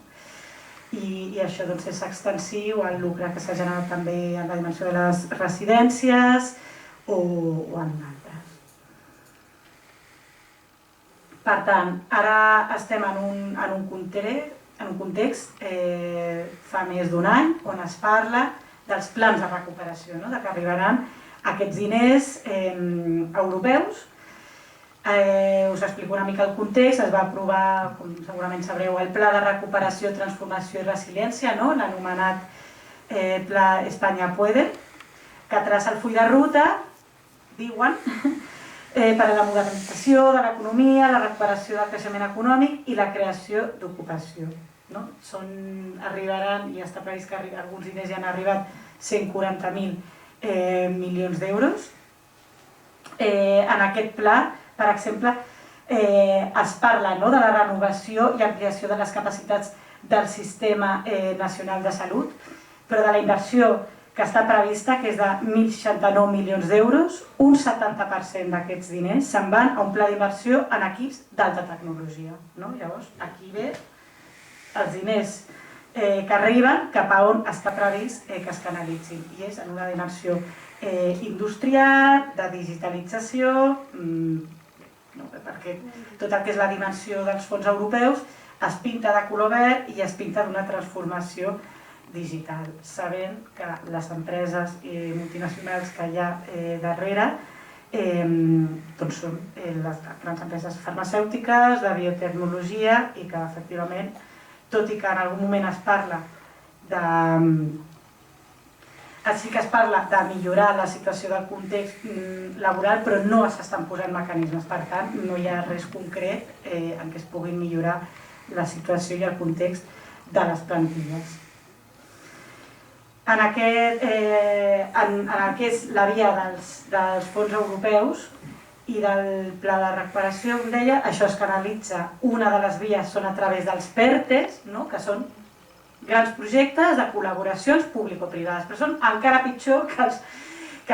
I això doncs, és extensiu al lucre que s'ha generat també en la dimensió de les residències o en altres. Per tant, ara estem en un context fa més d'un any on es parla dels plans de recuperació, de que arribaran aquests diners europeus. Us explico una mica el context. Es va aprovar, com segurament sabreu, el Pla de Recuperació, Transformació i Resiliència, l'anomenat Pla España Puede, que traça el full de ruta, diuen, per a la modernització de l'economia, la recuperació del creixement econòmic i la creació d'ocupació. Arribaran, i està previst que alguns diners ja han arribat, 140.000 milions d'euros. En aquest pla, per exemple, es parla de la renovació i ampliació de les capacitats del Sistema Nacional de Salut, però de la inversió que està prevista, que és de 1.069 milions d'euros, un 70% d'aquests diners se'n van a un pla d'inversió en equips d'alta tecnologia. Llavors, aquí ve els diners que arriben cap a on està previst que es canalitzin. I és en una dimensió industrial, de digitalització, perquè tot el que és la dimensió dels fons europeus es pinta de color verd i es pinta d'una transformació digital, sabent que les empreses multinacionals que hi ha darrere són les grans empreses farmacèutiques, de biotecnologia, i que efectivament, tot i que en algun moment es parla de millorar la situació del context laboral, però no s'estan posant mecanismes. Per tant, no hi ha res concret en què es pugui millorar la situació i el context de les plantilles. En el que és la via dels fons europeus i del pla de recuperació, com deia, això es canalitza. Una de les vies són a través dels PERTEs, que són grans projectes de col·laboracions público-privades, però són encara pitjor que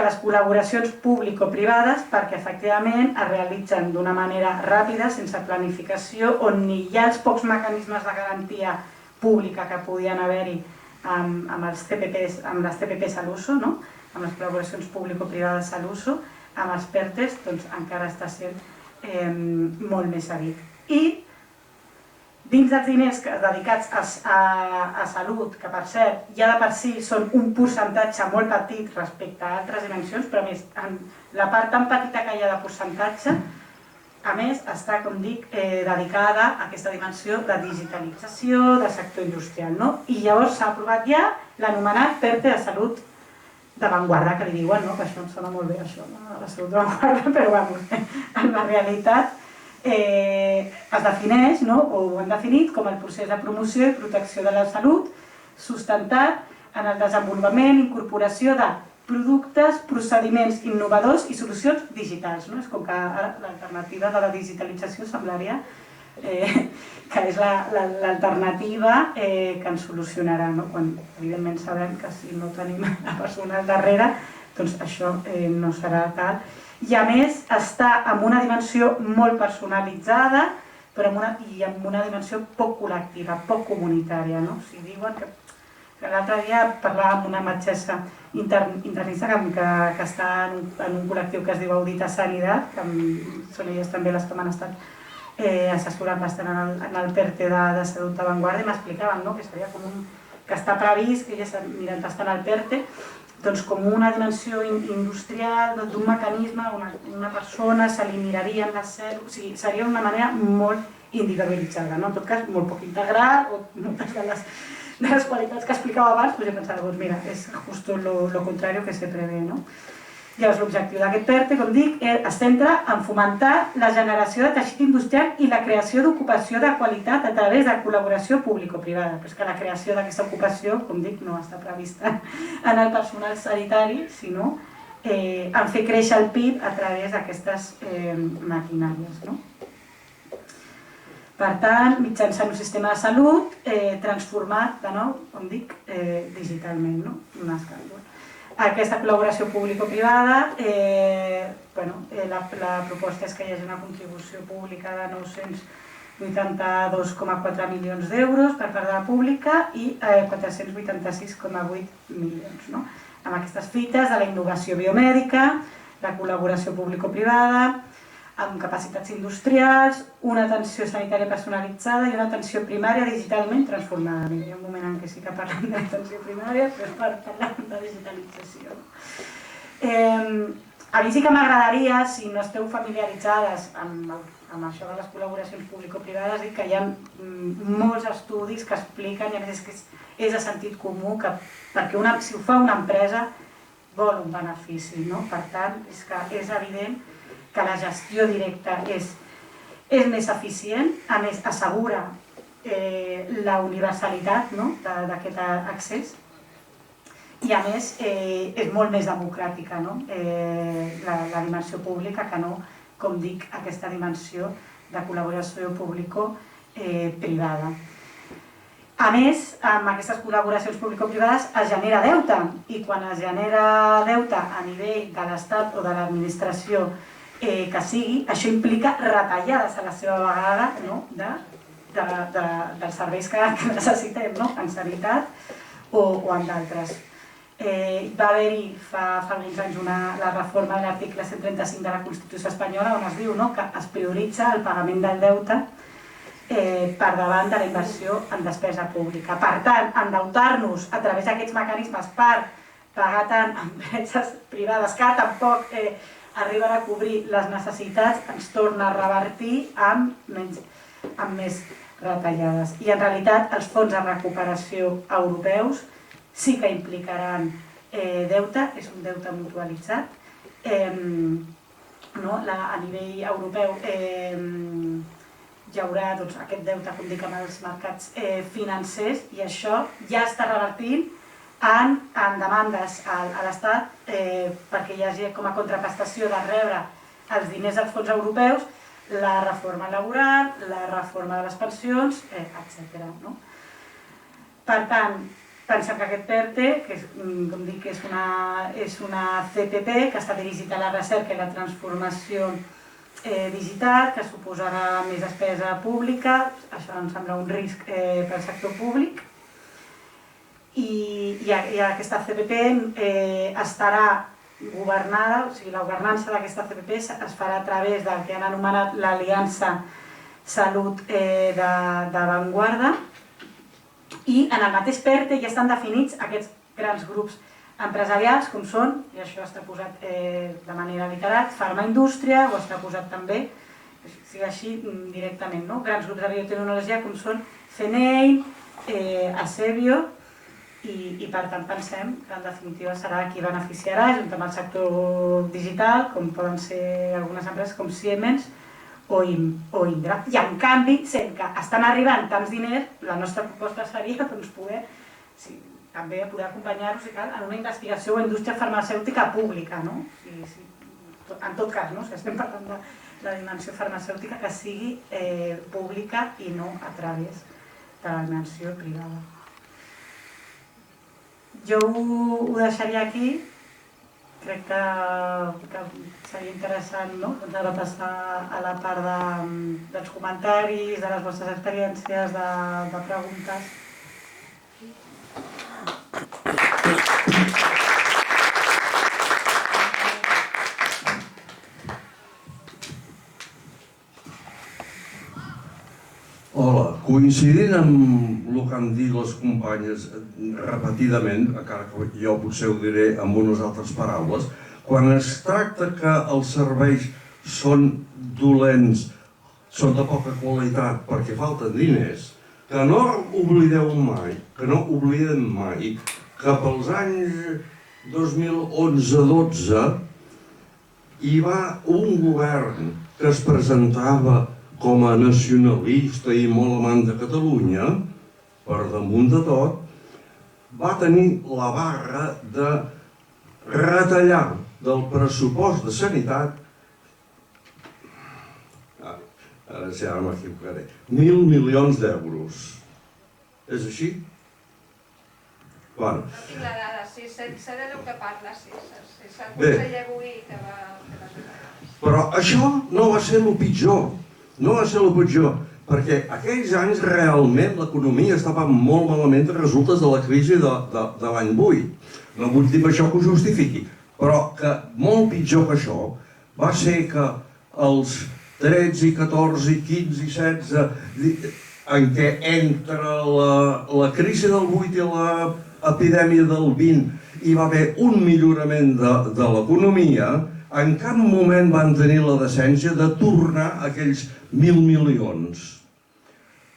les col·laboracions público-privades, perquè efectivament es realitzen d'una manera ràpida, sense planificació, on ni hi ha els pocs mecanismes de garantia pública que podien haver-hi amb les TPPs a l'USO, amb les col·laboracions público-privades a l'USO, amb els PERTEs encara està sent molt més seguit. I dins dels diners dedicats a salut, que per cert ja de per si són un percentatge molt petit respecte a altres dimensions, però a més, la part tan petita que hi ha de percentatge, a més, està, com dic, dedicada a aquesta dimensió de digitalització del sector industrial. I llavors s'ha aprovat ja l'anomenat PERTE de salut d'avantguarda, que li diuen, que això em sona molt bé, això, la salut d'avantguarda, però en la realitat es defineix, o ho han definit, com el procés de promoció i protecció de la salut sustentat en el desenvolupament i incorporació de productes, procediments innovadors i solucions digitals. És com que ara l'alternativa de la digitalització semblaria que és l'alternativa que ens solucionarà, quan evidentment sabem que si no tenim la persona al darrere, doncs això no serà tal. I a més està en una dimensió molt personalitzada, però en una dimensió poc col·lectiva, poc comunitària. Diuen que l'altre dia parlava amb una metgessa internista que està en un col·lectiu que es diu Audita Sanitat, que són elles també les que m'han estat assessorant bastant en el PERTE de salut d'avantguarda, i m'explicaven que seria com que està previst, que elles miren bastant el PERTE, doncs com una dimensió industrial d'un mecanisme, una persona se li mirarien les cèl·lules, o sigui, seria una manera molt individualitzada, en tot cas molt poc integral, o moltes de les qualitats que explicava abans, doncs jo pensava, doncs mira, és just lo contrari que se prevé. Llavors l'objectiu d'aquest PERTE, com dic, es centra en fomentar la generació de teixit industrial i la creació d'ocupació de qualitat a través de col·laboració público-privada. Però és que la creació d'aquesta ocupació, com dic, no està prevista en el personal sanitari, sinó en fer créixer el PIB a través d'aquestes maquinàries. Per tant, mitjançant un sistema de salut transformat, de nou, com dic, digitalment, una escala. Aquesta col·laboració público-privada, la proposta és que hi hagi una contribució pública de 982,4 milions d'euros per part de la pública i 486,8 milions. Amb aquestes fites de la innovació biomèdica, la col·laboració público-privada, amb capacitats industrials, una atenció sanitària personalitzada i una atenció primària digitalment transformada. Hi ha un moment en què sí que parlem d'atenció primària, però per parlar de digitalització. A mi sí que m'agradaria, si no esteu familiaritzades amb això de les col·laboracions público-privades, dir que hi ha molts estudis que expliquen, i a més és que és de sentit comú, que perquè si ho fa una empresa vol un benefici, no? Per tant, és evident que la gestió directa és més eficient, a més assegura la universalitat d'aquest accés i a més és molt més democràtica la dimensió pública que no, com dic, aquesta dimensió de col·laboració público-privada. A més, amb aquestes col·laboracions público-privades es genera deute i quan es genera deute a nivell de l'Estat o de l'administració que sigui, això implica retallades a la seva vegada dels serveis que necessitem en sanitat o en d'altres. Va haver-hi fa alguns anys la reforma de l'article 135 de la Constitució espanyola on es diu que es prioritza el pagament del deute per davant de la inversió en despesa pública. Per tant, endeutar-nos a través d'aquests mecanismes per pagar tant a empreses privades que tampoc arriben a cobrir les necessitats ens torna a revertir amb més retallades. I en realitat els fons de recuperació europeus sí que implicaran deute, és un deute mutualitzat. A nivell europeu hi haurà aquest deute, com dic, amb els mercats financers i això ja està revertint en demandes a l'Estat perquè hi hagi com a contraprestació de rebre els diners dels fons europeus, la reforma laboral, la reforma de les pensions, etc. Per tant, pensem que aquest PERTE, que com dic és una CPP que està dirigida a la recerca i la transformació digital, que suposarà més despesa pública, això em sembla un risc pel sector públic, i aquesta CPP estarà governada, o sigui, la governança d'aquesta CPP es farà a través del que han anomenat l'Aliança Salut d'Avantguarda, i en el mateix PERTE ja estan definits aquests grans grups empresarials com són, i això està posat de manera literal, farmaindústria, o està posat també, sigui així directament, grans grups de biotecnologia com són CNEI, Acebio, i per tant pensem que en definitiva serà qui beneficiarà, junt amb el sector digital, com poden ser algunes empreses com Siemens o Indra. I en canvi, sent que estan arribant tants diners, la nostra proposta seria poder també poder acompanyar-los en una investigació o indústria farmacèutica pública. En tot cas, si estem parlant de la dimensió farmacèutica, que sigui pública i no a través de la dimensió privada. Jo ho deixaria aquí. Crec que seria interessant de passar a la part dels comentaris, de les vostres experiències, de preguntes. Hola, coincidint amb el que han dit les companyes repetidament, encara que jo potser ho diré amb unes altres paraules, quan es tracta que els serveis són dolents, són de poca qualitat perquè falten diners, que no oblidem mai que pels anys 2011-12 hi va un govern que es presentava com a nacionalista i molt amant de Catalunya, per damunt de tot, va tenir la barra de retallar del pressupost de sanitat, ara sí, ara m'equivocaré, 1.000 milions d'euros. És així? No tinc la dada, sí, sé del que parla, sí. És el conseller Bui que va fer les dades. Però això no va ser el pitjor. No va ser el pitjor, perquè aquells anys realment l'economia estava molt malament a resultes de la crisi de l'any 8. No vull dir això que ho justifiqui, però que molt pitjor que això va ser que els 13 i 14 i 15 i 16, en què entre la crisi del 8 i l'epidèmia del 20 hi va haver un millorament de l'economia, en cap moment van tenir la decència de tornar aquells 1.000 milions.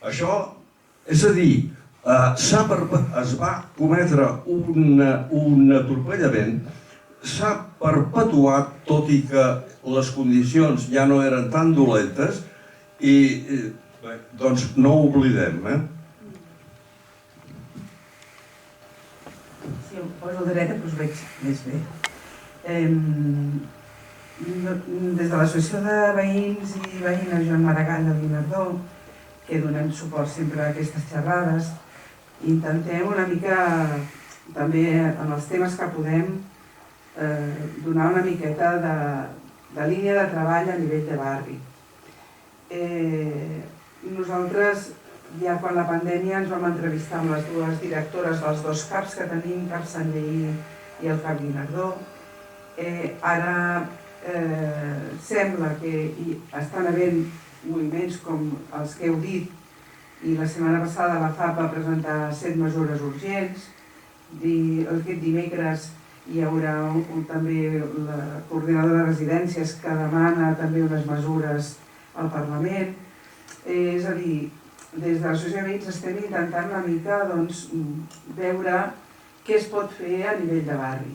Això, és a dir, es va cometre un atropellament, s'ha perpetuat, tot i que les condicions ja no eren tan dolentes, i doncs no ho oblidem. Si em poso dreta, doncs veig més bé. Des de l'Associació de Veïns i Veïnes Joan Maragall de Guinardó, que donem suport sempre a aquestes xerrades, intentem una mica, també en els temes que podem, donar una miqueta de línia de treball a nivell de barri. Nosaltres, ja quan la pandèmia, ens vam entrevistar amb les dues directores dels dos CAPs que tenim, CAP Sant Lleí i el CAP Guinardó. Ara sembla que estan havent moviments com els que heu dit, i la setmana passada la FAP va presentar 7 mesures urgents. Aquest dimecres hi haurà també la coordinadora de residències que demana també unes mesures al Parlament. És a dir, des de l'Associació de Veïns estem intentant una mica veure què es pot fer a nivell de barri.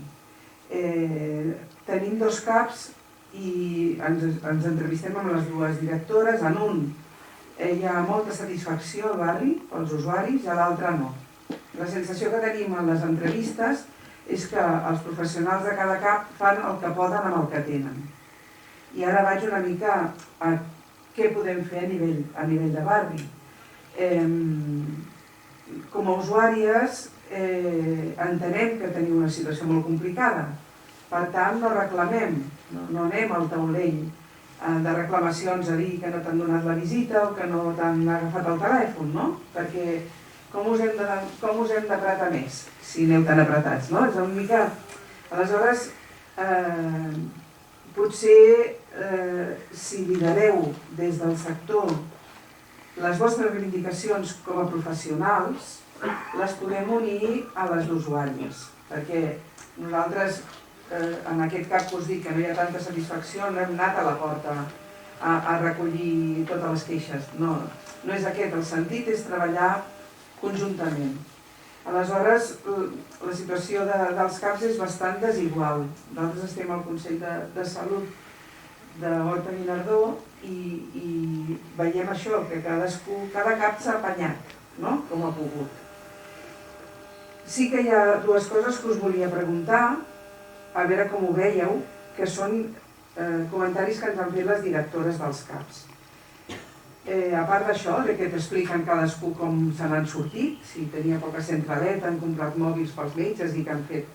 Tenim 2 CAPs i ens entrevistem amb les dues directores. En un hi ha molta satisfacció al barri pels usuaris i a l'altre no. La sensació que tenim en les entrevistes és que els professionals de cada CAP fan el que poden amb el que tenen. I ara vaig una mica a què podem fer a nivell de barri. Com a usuàries entenem que tenim una situació molt complicada. Per tant, no reclamem, no anem al taulell de reclamacions a dir que no t'han donat la visita o que no t'han agafat el telèfon, no? Perquè com us hem d'apretar més, si aneu tan apretats, no? És una mica... Aleshores, potser si lidereu des del sector les vostres reivindicacions com a professionals, les podem unir a les d'usuàries, perquè nosaltres, en aquest cas us dic que no hi ha tanta satisfacció, no hem anat a la porta a recollir totes les queixes. No és aquest el sentit, és treballar conjuntament. Aleshores, la situació dels CAPs és bastant desigual. Nosaltres estem al Consell de Salut d'Horta Guinardó i veiem això, que cada CAP s'ha apanyat, com ha pogut. Sí que hi ha 2 coses que us volia preguntar, a veure com ho veieu, que són comentaris que ens han fet les directores dels CAPs. A part d'això, que t'expliquen cadascú com se n'han sortit, si tenia poca centraleta, han comprat mòbils pels metges i què han fet.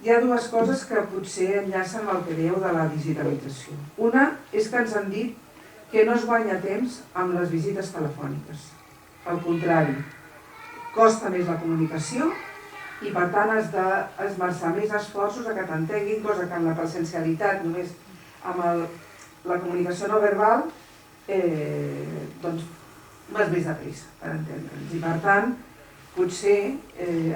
Hi ha 2 coses que potser enllacen el que dèieu de la digitalització. Una és que ens han dit que no es guanya temps amb les visites telefòniques. Al contrari, costa més la comunicació i per tant has d'esmerçar més esforços a que t'entenguin, cosa que en la presencialitat, només amb la comunicació no verbal, doncs vas més de pressa per entendre'ns. I per tant, potser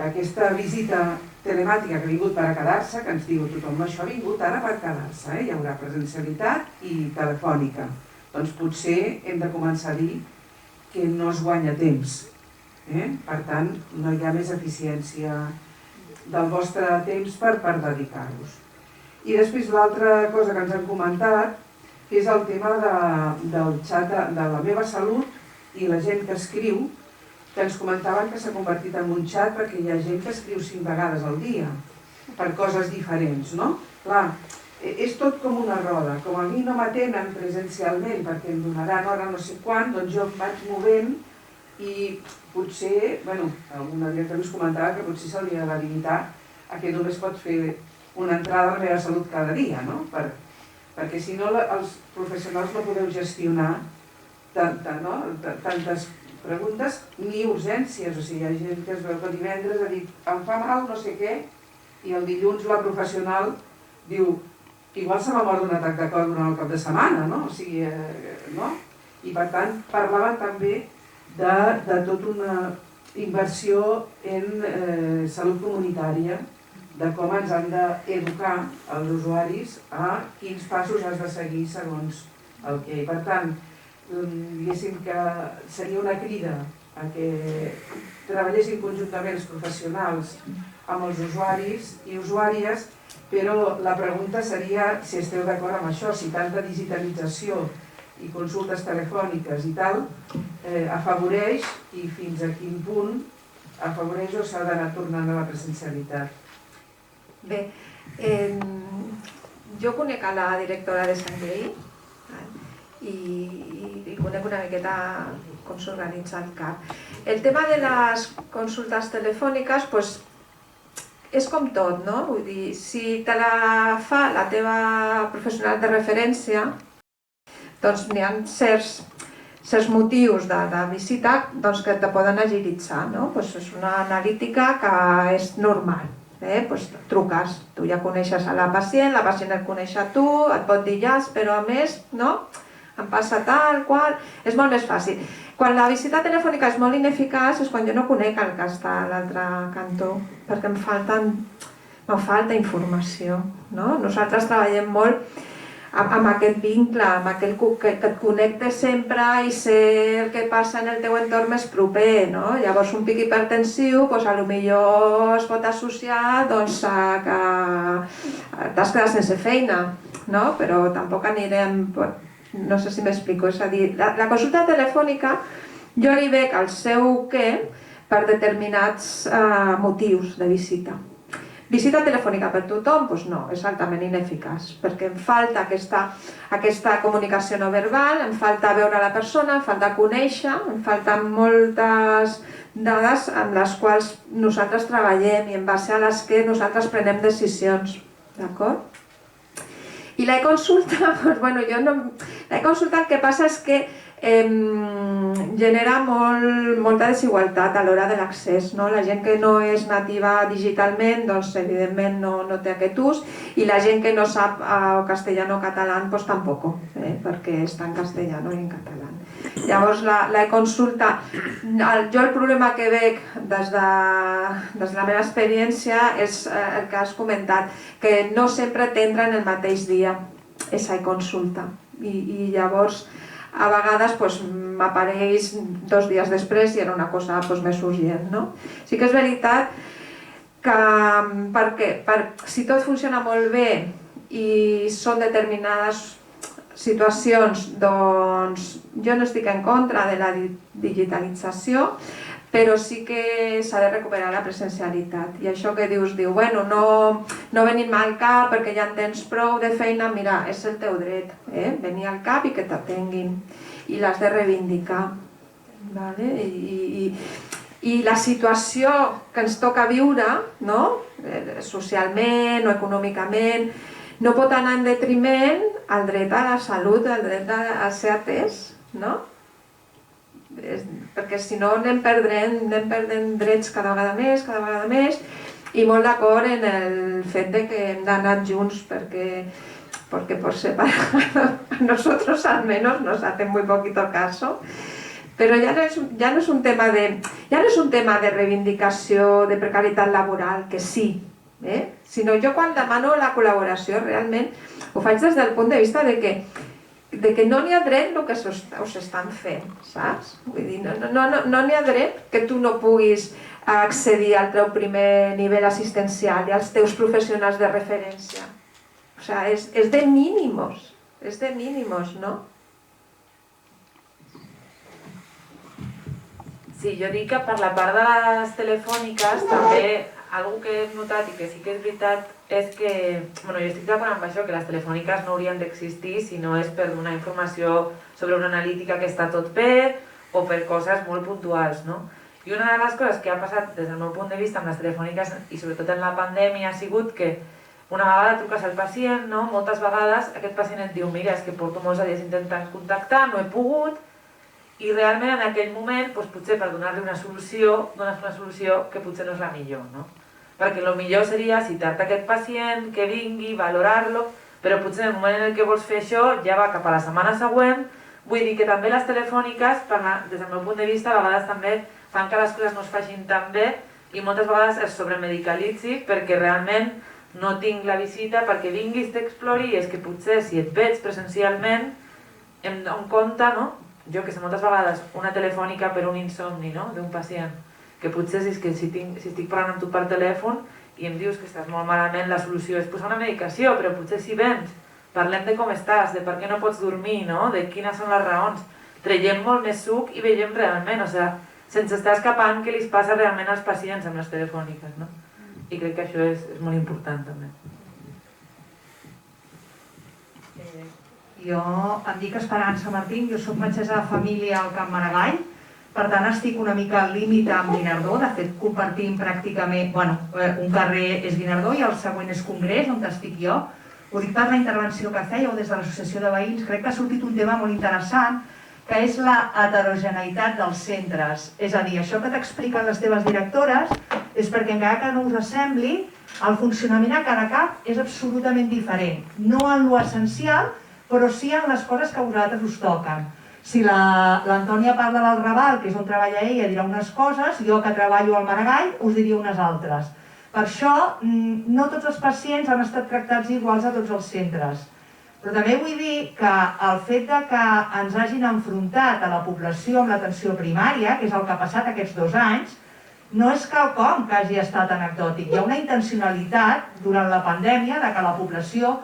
aquesta visita telemàtica que ha vingut per a quedar-se, que ens diu tothom, això ha vingut ara per quedar-se, hi haurà presencialitat i telefònica. Doncs potser hem de començar a dir que no es guanya temps. Per tant, no hi ha més eficiència del vostre temps per dedicar-vos. I després l'altra cosa que ens han comentat és el tema del xat de la meva salut i la gent que escriu, que ens comentaven que s'ha convertit en un xat perquè hi ha gent que escriu 5 vegades al dia per coses diferents, no? Clar, és tot com una roda. Com a mi no m'atenen presencialment perquè em donaran hora no sé quan, doncs jo em vaig movent i potser, alguna directora us comentava que potser s'hauria de limitar a que només pots fer una entrada a la meva salut cada dia, no? Perquè si no els professionals no podeu gestionar tantes preguntes ni urgències. O sigui, hi ha gent que es veu que divendres ha dit em fa mal no sé què i el dilluns la professional diu que igual se m'ha mort d'un atac de cor durant el cap de setmana, no? O sigui, no? I per tant, parlaven també de tota una inversió en salut comunitària, de com ens han d'educar els usuaris a quins passos has de seguir segons el que... I per tant, diguéssim que seria una crida a que treballessin conjuntament els professionals amb els usuaris i usuàries, però la pregunta seria si esteu d'acord amb això, si tanta digitalització i consultes telefòniques i tal afavoreix i fins a quin punt afavoreix o s'ha d'anar tornant a la presencialitat. Bé, jo conec a la directora de Sant Llei i conec una miqueta com s'organitza el CAP. El tema de les consultes telefòniques és com tot, no? Vull dir, si te la fa la teva professional de referència, doncs n'hi ha certs motius de visita que te poden agilitzar, no? És una analítica que és normal. Truques, tu ja coneixes a la pacient et coneix a tu, et pot dir ja, però a més, no? Em passa tal, qual... És molt més fàcil. Quan la visita telefònica és molt ineficaç és quan jo no conec el que està a l'altre cantó, perquè em falta informació, no? Nosaltres treballem molt amb aquest vincle, amb aquell que et connecte sempre i ser el que passa en el teu entorn més proper, no? Llavors un pic hipertensiu potser es pot associar a que t'has quedat sense feina, no? Però tampoc anirem... No sé si m'explico, és a dir, la consulta telefònica jo li veig el seu què per determinats motius de visita. Visita telefònica per tothom? Doncs no, és altament ineficaç, perquè em falta aquesta comunicació no verbal, em falta veure la persona, em falta conèixer, em falten moltes dades amb les quals nosaltres treballem i en base a les que nosaltres prenem decisions, d'acord? I l'e-consulta, l'e-consulta el que passa és que genera molta desigualtat a l'hora de l'accés. La gent que no és nativa digitalment, doncs evidentment no té aquest ús, i la gent que no sap castellano o català, doncs tampoc, perquè està en castellano i en català. Llavors l'e-consulta, jo el problema que veig des de la meva experiència és el que has comentat, que no sempre t'entra en el mateix dia aquesta e-consulta, i llavors a vegades m'apareix 2 dies després i era una cosa més urgent, no? Sí que és veritat que si tot funciona molt bé i són determinades situacions, doncs jo no estic en contra de la digitalització, però sí que s'ha de recuperar la presencialitat. I això que dius, bueno, no venim al CAP perquè ja en tens prou de feina, mira, és el teu dret, venir al CAP i que t'atenguin. I l'has de reivindicar. I la situació que ens toca viure, socialment o econòmicament, no pot anar en detriment al dret a la salut, al dret a ser atès, no? Perquè si no anem perdent drets cada vegada més, i molt d'acord en el fet que hem d'anar junts perquè por separado a nosotros al menos nos hace muy poquito caso, però ja no és un tema de reivindicació de precarietat laboral, que sí, sinó jo quan demano la col·laboració realment ho faig des del punt de vista de que no n'hi ha dret el que us estan fent, saps? Vull dir, no n'hi ha dret que tu no puguis accedir al teu primer nivell assistencial i als teus professionals de referència. O sigui, és de mínimos, no? Sí, jo dic que per la part de les telefòniques també algo que he notat i que sí que és veritat és que, jo estic d'acord amb això, que les telefòniques no haurien d'existir si no és per donar informació sobre una analítica que està tot bé o per coses molt puntuals, no? I una de les coses que ha passat des del meu punt de vista amb les telefòniques i sobretot en la pandèmia ha sigut que una vegada truques al pacient, moltes vegades aquest pacient et diu mira, és que porto molts dies intentant contactar, no he pogut, i realment en aquell moment potser per donar-li una solució dones una solució que potser no és la millor, no? Perquè el millor seria citar-te aquest pacient, que vingui, valorar-lo, però potser en el moment en què vols fer això ja va cap a la setmana següent. Vull dir que també les telefòniques, des del meu punt de vista, a vegades també fan que les coses no es facin tan bé i moltes vegades es sobremedicalitzi perquè realment no tinc la visita perquè vinguis, t'explori, i és que potser si et veig presencialment em dono compte, no? Jo que sé, moltes vegades una telefònica per un insomni, no? D'un pacient, que potser si estic parlant amb tu per telèfon i em dius que estàs molt malament, la solució és posar una medicació, però potser si vens, parlem de com estàs, de per què no pots dormir, no? De quines són les raons, traiem molt més suc i veiem realment, o sigui, sense estar escapant què li passa realment als pacients amb les telefòniques, no? I crec que això és molt important també. Jo em dic Esperança Martín, jo soc metgessa de família al Camp Maragall, per tant estic una mica al límit amb Guinardó, de fet compartim pràcticament, un carrer és Guinardó i el següent és Congrés, on estic jo. Ho dic per la intervenció que fèieu des de l'associació de veïns, crec que ha sortit un tema molt interessant, que és la heterogeneïtat dels centres. És a dir, això que t'expliquen les teves directores és perquè encara que no us assembli, el funcionament a cada cap és absolutament diferent. No en lo essencial, però sí en les coses que a vosaltres us toquen. Si l'Antònia parla del Raval, que és on treballa ella, dirà unes coses, jo que treballo al Maragall us diria unes altres. Per això, no tots els pacients han estat tractats iguals a tots els centres. Però també vull dir que el fet que ens hagin enfrontat a la població amb l'atenció primària, que és el que ha passat aquests 2 anys, no és quelcom que hagi estat anecdòtic. Hi ha una intencionalitat durant la pandèmia de que la població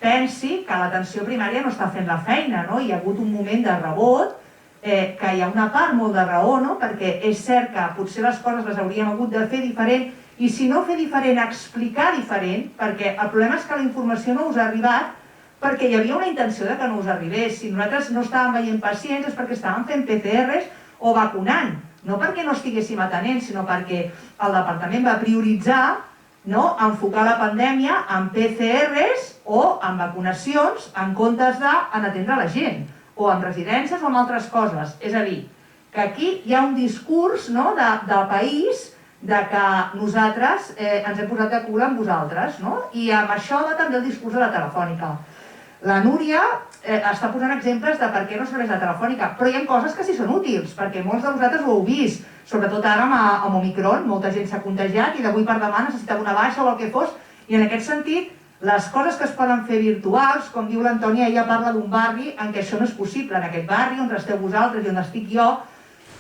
pensi que l'atenció primària no està fent la feina, no? Hi ha hagut un moment de rebot, que hi ha una part molt de raó, no? Perquè és cert que potser les coses les hauríem hagut de fer diferent, i si no fer diferent, explicar diferent, perquè el problema és que la informació no us ha arribat perquè hi havia una intenció de que no us arribés. Si nosaltres no estàvem veient pacients és perquè estàvem fent PCRs o vacunant, no perquè no estiguéssim atenent, sinó perquè el departament va prioritzar enfocar la pandèmia en PCRs o en vacunacions en comptes d'atendre la gent, o en residències o en altres coses. És a dir, que aquí hi ha un discurs del país de que nosaltres ens hem posat de cul amb vosaltres, i amb això va també el discurs de la telefònica. La Núria està posant exemples de per què no serveix la telefònica, però hi ha coses que sí són útils, perquè molts de vosaltres ho heu vist, sobretot ara amb Omicron, molta gent s'ha contagiat i d'avui per demà necessitava una baixa o el que fos, i en aquest sentit, les coses que es poden fer virtuals, com diu l'Antònia, ella parla d'un barri en què això no és possible, en aquest barri on esteu vosaltres i on estic jo,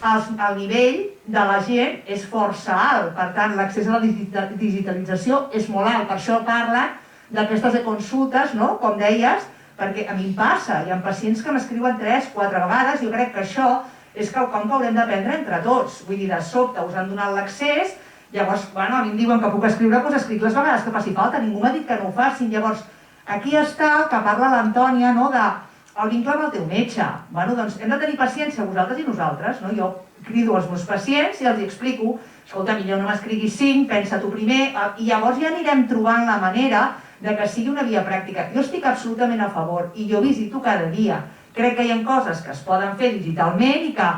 el nivell de la gent és força alt, per tant l'accés a la digitalització és molt alt, per això parlen d'aquestes consultes, com deies, perquè a mi em passa, hi ha pacients que m'escriuen 3-4 vegades, jo crec que això és quelcom que haurem d'aprendre entre tots, vull dir, de sobte us han donat l'accés, llavors, a mi em diuen que puc escriure, doncs escric les vegades que faci falta, ningú m'ha dit que no ho facin, llavors, aquí està el que parla l'Antònia, del vincle amb el teu metge, doncs hem de tenir paciència vosaltres i nosaltres, jo crido els meus pacients i els explico, escolta, millor no m'escriguis 5, pensa tu primer, i llavors ja anirem trobant la manera de que sigui una via pràctica. Jo estic absolutament a favor i jo visito cada dia. Crec que hi ha coses que es poden fer digitalment i que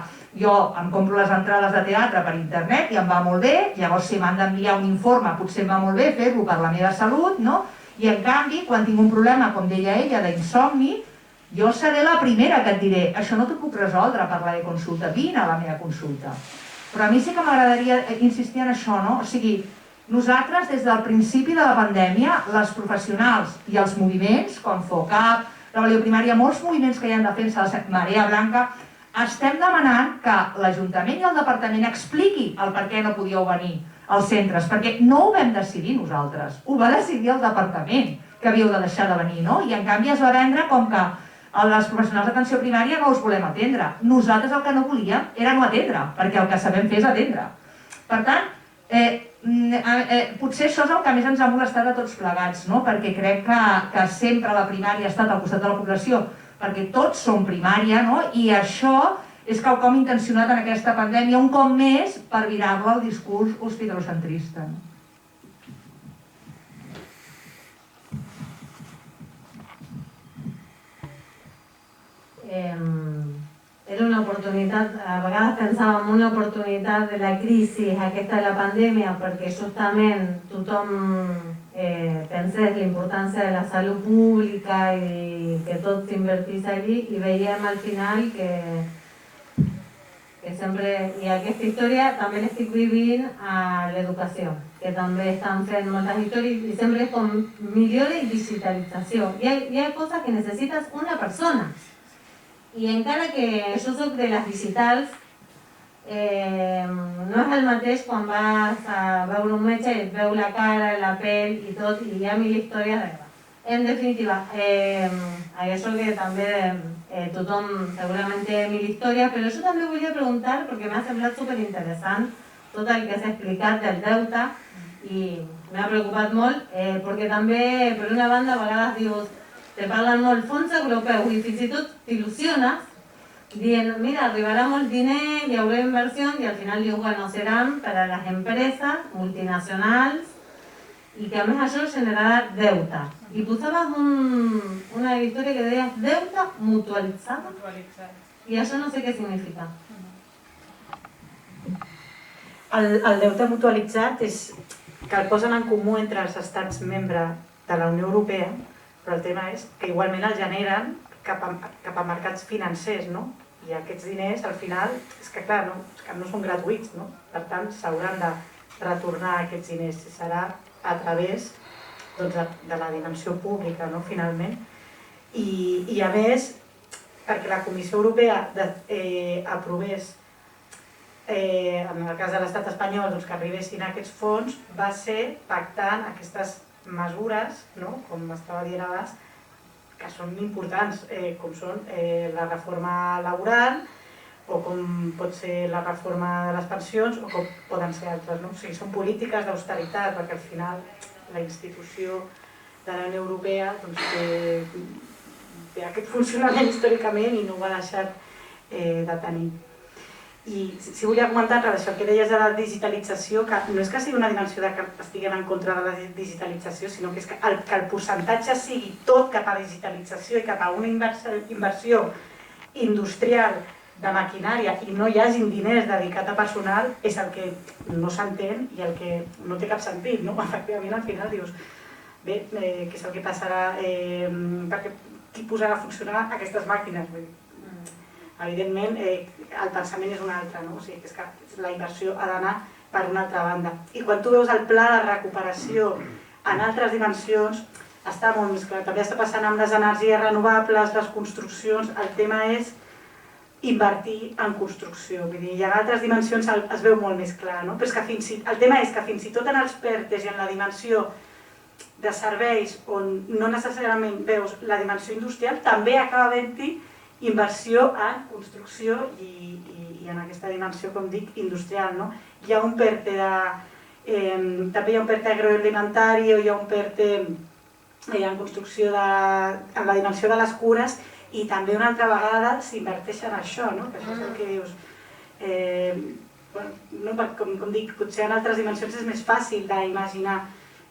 jo em compro les entrades de teatre per internet i em va molt bé, llavors si m'han d'enviar un informe potser em va molt bé fer-lo per la meva salut, I en canvi, quan tinc un problema, com deia ella, d'insomni, jo seré la primera que et diré, això no t'ho puc resoldre per la consulta, vine a la meva consulta. Però a mi sí que m'agradaria insistir en això, O sigui, nosaltres, des del principi de la pandèmia, les professionals i els moviments, com FOCAP, Rebel·lió Primària, molts moviments que hi ha en defensa de la Marea Blanca, estem demanant que l'Ajuntament i el Departament expliqui el per què no podíeu venir als centres, perquè no ho vam decidir nosaltres, ho va decidir el Departament, que havíeu de deixar de venir, I en canvi es va vendre com que les professionals d'atenció primària no us volem atendre. Nosaltres el que no volíem era no atendre, perquè el que sabem fer és atendre. Per tant, potser això és el que més ens ha molestat a tots plegats, perquè crec que sempre la primària ha estat al costat de la població, perquè tots som primària, i això és quelcom intencionat en aquesta pandèmia, un cop més, per virar-la al discurs hospitalocentrista. Era una oportunitat, a vegades pensàvem una oportunitat de la crisi aquesta de la pandèmia, perquè justament tothom pensés la importància de la salut pública i que tot s'invertís allí, i veiem al final que sempre, i aquesta història també l'estic vivint a l'educació, que també estan fent moltes històries i sempre és com millora i digitalització. Hi ha coses que necessites una persona, i encara que jo soc de les digitals, no és el mateix quan vas a veure un metge i et veu la cara, la pell i tot, i hi ha mil històries darrere. En definitiva, això que també tothom segurament té mil històries, però jo també volia preguntar, perquè m'ha semblat superinteressant tot el que s'ha explicat del deute, i m'ha preocupat molt, perquè també, per una banda, a vegades dius, te parlen molt fons europeus i fins i tot t'il·lusiones, dient, mira, arribarà molt diner, hi haurà inversió, i al final dius, bueno, seran per a les empreses multinacionals i que a més això generarà deute. I posaves una història que deies deute mutualitzat, i això no sé què significa. El deute mutualitzat és que el posen en comú entre els estats membres de la Unió Europea, però el tema és que igualment el generen cap a mercats financers, no? I aquests diners, al final, és que clar, no són gratuïts, no? Per tant, s'hauran de retornar aquests diners. Serà a través de la dimensió pública, no? Finalment. I a més, perquè la Comissió Europea aprovés, en el cas de l'estat espanyol, que arribessin aquests fons, va ser pactant aquestes mesures, com estava dient abans, que són importants, com són la reforma laboral, o com pot ser la reforma de les pensions, o com poden ser altres. O sigui, són polítiques d'austeritat, perquè al final la institució de la Unió Europea té aquest funcionament històricament i no ho ha deixat de tenir. I si volia comentar en relació al que deies de la digitalització, que no és que sigui una dimensió que estiguem en contra de la digitalització, sinó que és que el percentatge sigui tot cap a digitalització i cap a una inversió industrial de maquinària i no hi hagin diners dedicats a personal és el que no s'entén i el que no té cap sentit, no? Efectivament, al final dius, bé, què és el que passarà, perquè qui posarà a funcionar aquestes màquines? Evidentment, el pensament és un altre, no? O sigui, que és que la inversió ha d'anar per una altra banda. I quan tu veus el pla de recuperació en altres dimensions, està molt més clar. També està passant amb les energies renovables, les construccions, el tema és invertir en construcció. Vull dir, i en altres dimensions es veu molt més clar, no? Però és que el tema és que fins i tot en els PERTEs i en la dimensió de serveis on no necessàriament veus la dimensió industrial, també acaba havent-hi inversió en construcció i en aquesta dimensió, com dic, industrial. Hi ha un PERTE també hi ha un PERTE agroalimentari, hi ha un PERTE en construcció en la dimensió de les cures, i també una altra vegada s'inverteix en això, que això és el que dius. Com dic, potser en altres dimensions és més fàcil d'imaginar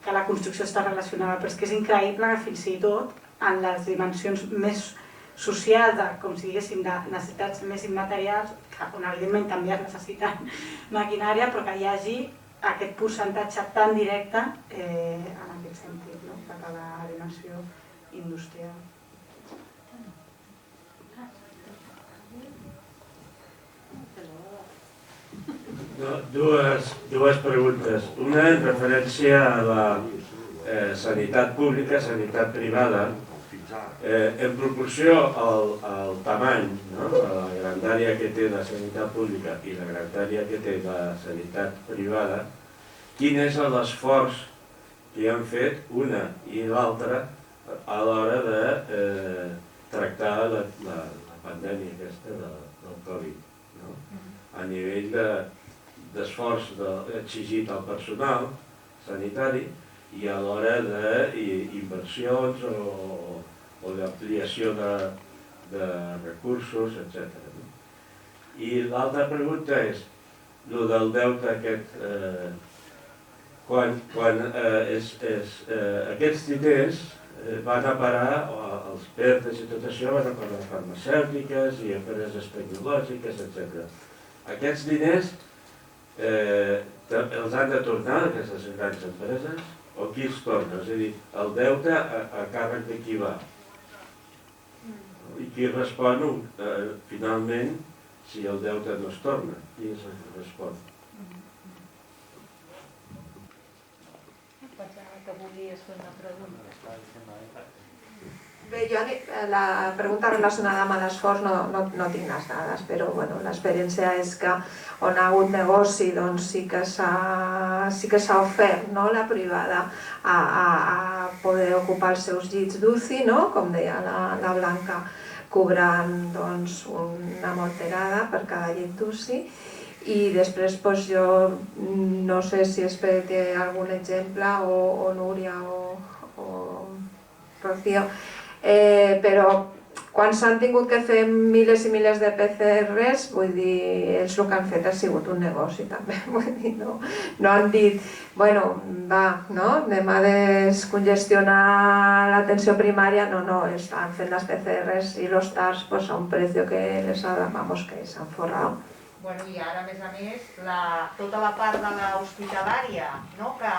que la construcció està relacionada, però és que és increïble que fins i tot en les dimensions més socials, com si diguéssim, de necessitats més immaterials, on evidentment també es necessiten maquinària, però que hi hagi aquest percentatge tan directe en aquest sentit, cap a la dimensió industrial. Dues preguntes. Una en referència a la sanitat pública, sanitat privada. En proporció al tamany, a la grandària que té la sanitat pública i la grandària que té la sanitat privada, quin és l'esforç que han fet una i l'altra a l'hora de tractar la pandèmia aquesta del Covid, a nivell d'esforç exigit al personal sanitari i a l'hora d'inversions o d'ampliació de recursos, etc. I l'altra pregunta és, el del deute aquest, quan aquests diners van a parar, els PERTEs i tot això van a parar a farmacèutiques i empreses tecnològiques, etc. Aquests diners els han de tornar aquestes grans empreses o qui els torna? És a dir, el deute a càrrec de qui va? I qui respon finalment si el deute no es torna? Qui és el que respon? Pensava que volies fer una pregunta. Bé, jo la pregunta relacionada amb l'esforç no tinc les dades, però bueno, l'experiència és que on ha hagut negoci doncs sí que s'ha ofert, no, la privada a poder ocupar els seus llits d'UCI, no? Com deia la Blanca, cobrant doncs, una morterada per cada llit d'UCI. I després doncs, jo no sé si Esper té algun exemple, o Núria o Rocío, però quan s'han tingut que fer milers i milers de PCRs, vull dir, ells el que han fet ha sigut un negoci també, vull dir, no han dit, bueno, va, no, anem a descongestionar l'atenció primària, no, estan fent les PCRs i los TARs pues, a un precio que les ha, vamos, que s'han forrado. Bueno, i ara, a més, tota la part de l'hospitalària, no?, que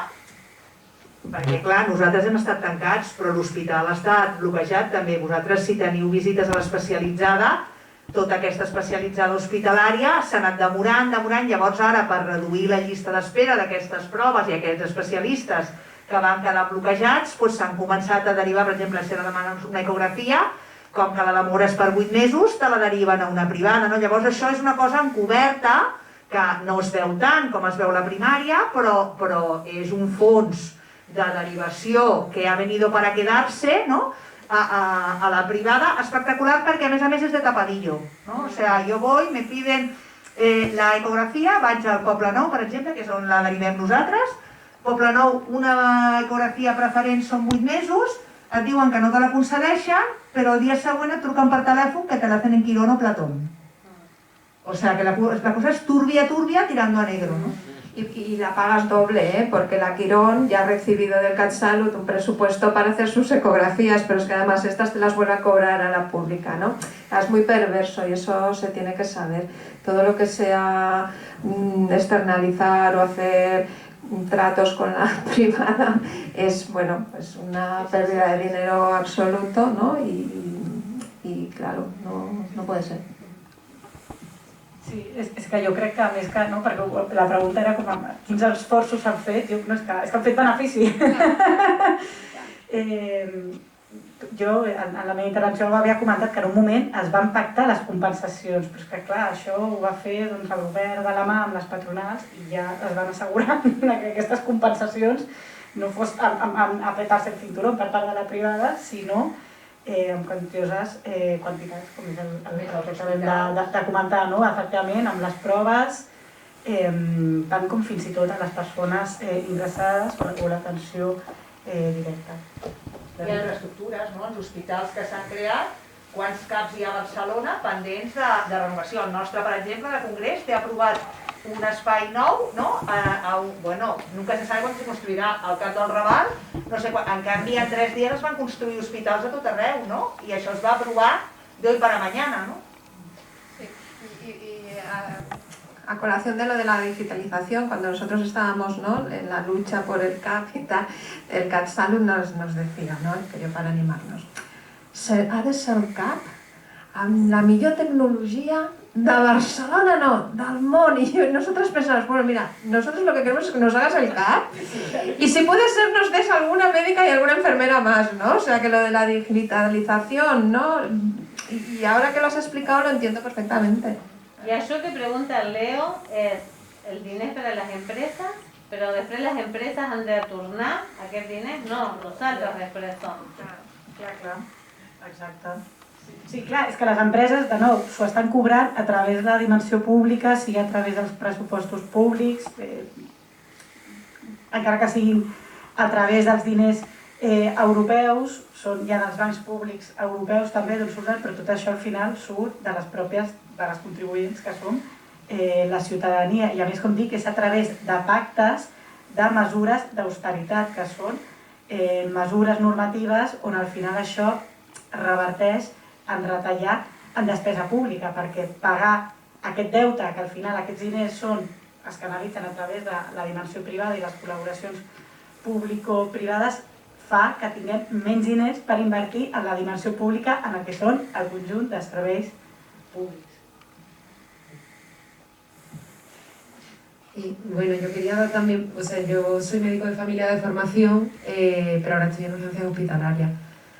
perquè, clar, nosaltres hem estat tancats, però l'hospital ha estat bloquejat també. Vosaltres, si teniu visites a l'especialitzada, tota aquesta especialitzada hospitalària s'ha anat demorant. Llavors, ara, per reduir la llista d'espera d'aquestes proves i aquests especialistes que van quedar bloquejats, s'han començat a derivar, per exemple, si ara demanen una ecografia, com que la demores per 8 mesos, te la deriven a una privada. Llavors, això és una cosa encoberta, que no es veu tant com es veu la primària, però és un fons de derivació que ha venido para quedarse, ¿no?, a la privada, espectacular, perquè a més és de tapadillo, ¿no? O sea, yo voy, me piden la ecografia, vaig al Poble Nou, per exemple, que és on la derivem nosaltres. Poble Nou, una ecografia preferent són 8 mesos, et diuen que no te la concedeixen, però el dia següent et truquen per telèfon que te la hacen en Quirón o Platón. O sea, que la cosa es turbia tirando a negro, ¿no? Y la pagas doble, porque la Quirón ya ha recibido del CatSalut un presupuesto para hacer sus ecografías, pero es que además estas te las vuelve a cobrar a la pública, ¿no? Es muy perverso y eso se tiene que saber. Todo lo que sea externalizar o hacer tratos con la privada es, bueno, es una pérdida de dinero absoluto, ¿no? Y claro, no puede ser. Sí, és que jo crec que a més que, no, perquè la pregunta era com quins esforços s'han fet, és que han fet benefici. Jo en la meva intervenció havia comentat que en un moment es van pactar les compensacions, però és que clar, això ho va fer el govern de la mà amb les patronals i ja es van assegurar que aquestes compensacions no fos apretar-se el cinturó per part de la privada, sinó amb quantioses quantitats, com és el que acabem de comentar, no? Efectivament, amb les proves, tant com fins i tot a les persones ingressades o l'atenció directa. Hi ha infraestructures, no? Els hospitals que s'han creat, quants CAPs hi ha a Barcelona pendents de renovació. El nostre, per exemple, de Congrés té aprovat un espai nou, no? Bueno, nunca se sabe quan se construirà al Cap del Raval, no sé quan. En canvi, en 3 dies es van construir hospitals a tot arreu, no? I això es va aprovar de hoy para mañana, ¿no? Sí, a colación de lo de la digitalización, cuando nosotros estábamos, ¿no?, en la lucha por el CAP y tal, el CatSalut nos decía, ¿no?, que yo para animarnos, ha de ser el CAP amb la millor tecnologia de Barcelona, no, del món. Y nosotros pensamos, bueno, mira, nosotros lo que queremos es que nos hagas el CAP y si puede ser nos des alguna médica y alguna enfermera más, ¿no? O sea, que lo de la digitalización, ¿no? Y ahora que lo has explicado lo entiendo perfectamente. Y això que pregunta el Leo és el diners per a les empreses, però després les empreses han de tornar aquests diners? No, nosaltres després som. Clar, exacte. Sí, clar, és que les empreses, de nou, s'ho estan cobrant a través de la dimensió pública, sigui a través dels pressupostos públics, encara que siguin a través dels diners europeus, hi ha els bancs públics europeus també, d'on surten, però tot això al final surt de les pròpies, de les contribuents que som la ciutadania. I a més, com dic, és a través de pactes, de mesures d'austeritat, que són mesures normatives on al final això reverteix en retallar en despesa pública, perquè pagar aquest deute, que al final aquests diners es canalitzen a través de la dimensió privada i les col·laboracions público-privades fa que tinguem menys diners per invertir en la dimensió pública en el que són el conjunt de serveis públics. Y bueno, yo quería dar también, o sea, yo soy médico de familia de formación, pero ahora estoy en urgencias hospitalarias.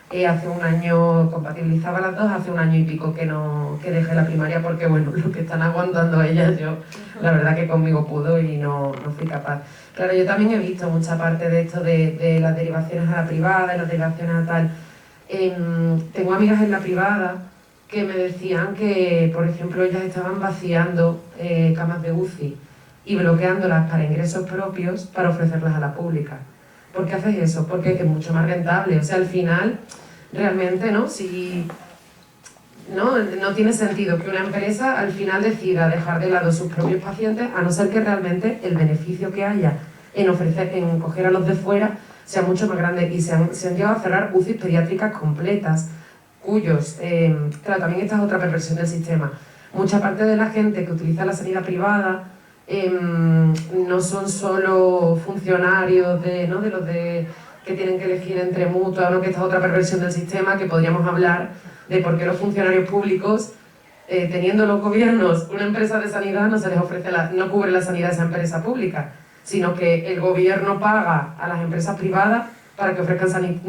Hace un año compatibilizaba las dos, hace un año y pico que dejé la primaria porque, bueno, lo que están aguantando ellas, yo la verdad que conmigo pudo y no fui capaz. Claro, yo también he visto mucha parte de esto de las derivaciones a la privada y las derivaciones a tal. Tengo amigas en la privada que me decían que, por ejemplo, ellas estaban vaciando camas de UCI y bloqueándolas para ingresos propios para ofrecerlas a la pública. ¿Por qué haces eso? Porque es mucho más rentable. O sea, al final, realmente, ¿no? Si no tiene sentido que una empresa al final decida dejar de lado sus propios pacientes, a no ser que realmente el beneficio que haya en coger a los de fuera sea mucho más grande. Y se han llegado a cerrar UCI pediátricas completas, cuyos, claro, también esta es otra perversión del sistema. Mucha parte de la gente que utiliza la sanidad privada no son solo funcionarios de los que tienen que elegir entre mutua, ¿no? Que esta es otra perversión del sistema, que podríamos hablar de por qué los funcionarios públicos, teniendo los gobiernos una empresa de sanidad, no se les ofrece no cubre la sanidad de esa empresa pública, sino que el gobierno paga a las empresas privadas para que ofrezcan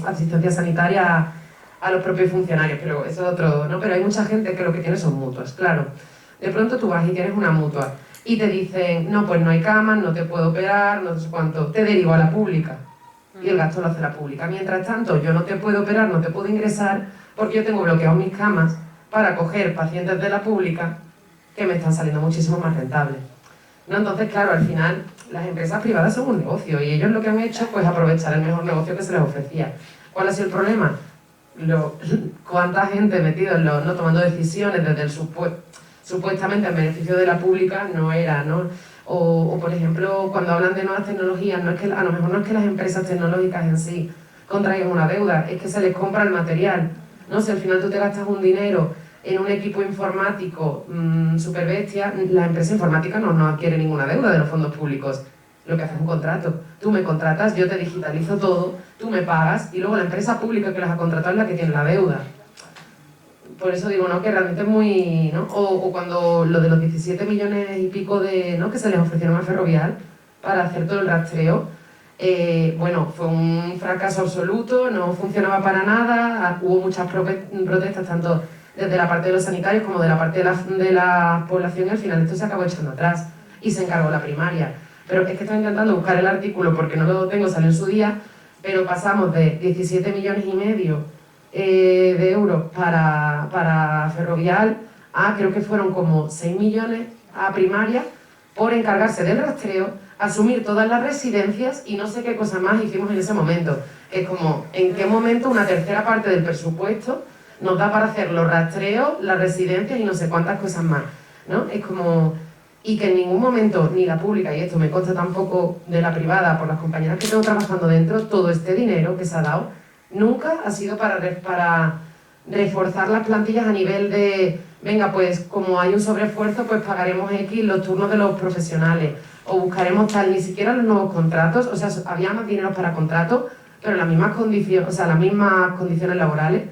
asistencia sanitaria a los propios funcionarios, pero eso es otro, ¿no? Pero hay mucha gente que lo que tiene son mutuas, claro. De pronto tú vas y tienes una mutua y te dicen, no, pues no hay camas, no te puedo operar, no sé cuánto, te derivo a la pública y el gasto lo hace la pública. Mientras tanto, yo no te puedo operar, no te puedo ingresar porque yo tengo bloqueados mis camas para coger pacientes de la pública que me están saliendo muchísimo más rentables, ¿no? Entonces, claro, al final las empresas privadas son un negocio y ellos lo que han hecho pues aprovechar el mejor negocio que se les ofrecía. ¿Cuál ha sido el problema? Cuánta gente metida en no tomando decisiones desde el supuestamente en beneficio de la pública no era, ¿no? O por ejemplo, cuando hablan de nuevas tecnologías, no es que, a lo mejor no es que las empresas tecnológicas en sí contraigan una deuda, es que se les compra el material, ¿no? Si al final tú te gastas un dinero en un equipo informático super bestia, la empresa informática no adquiere ninguna deuda de los fondos públicos. Lo que hace es un contrato. Tú me contratas, yo te digitalizo todo, tú me pagas y luego la empresa pública que las ha contratado es la que tiene la deuda. Por eso digo, ¿no? Que realmente es muy, ¿no? O cuando lo de los 17 millones y pico ¿no? que se les ofrecieron a Ferrovial para hacer todo el rastreo, bueno, fue un fracaso absoluto, no funcionaba para nada, hubo muchas protestas tanto desde la parte de los sanitarios como de la parte de la población y al final esto se acabó echando atrás y se encargó la primaria. Pero es que estoy intentando buscar el artículo porque no lo tengo, salió en su día, pero pasamos de 17 millones y medio de euros para Ferrovial a creo que fueron como 6 millones a primaria por encargarse del rastreo, asumir todas las residencias y no sé qué cosas más hicimos en ese momento. Es como, ¿en qué momento una tercera parte del presupuesto nos da para hacer los rastreos, las residencias y no sé cuántas cosas más, ¿no? Es como... Y que en ningún momento, ni la pública, y esto me consta tampoco de la privada, por las compañeras que tengo trabajando dentro, todo este dinero que se ha dado, nunca ha sido para reforzar las plantillas a nivel de, venga, pues como hay un sobreesfuerzo, pues pagaremos X los turnos de los profesionales, o buscaremos tal, ni siquiera los nuevos contratos, o sea, había más dinero para contratos, pero las mismas condiciones, o sea, las mismas condiciones laborales,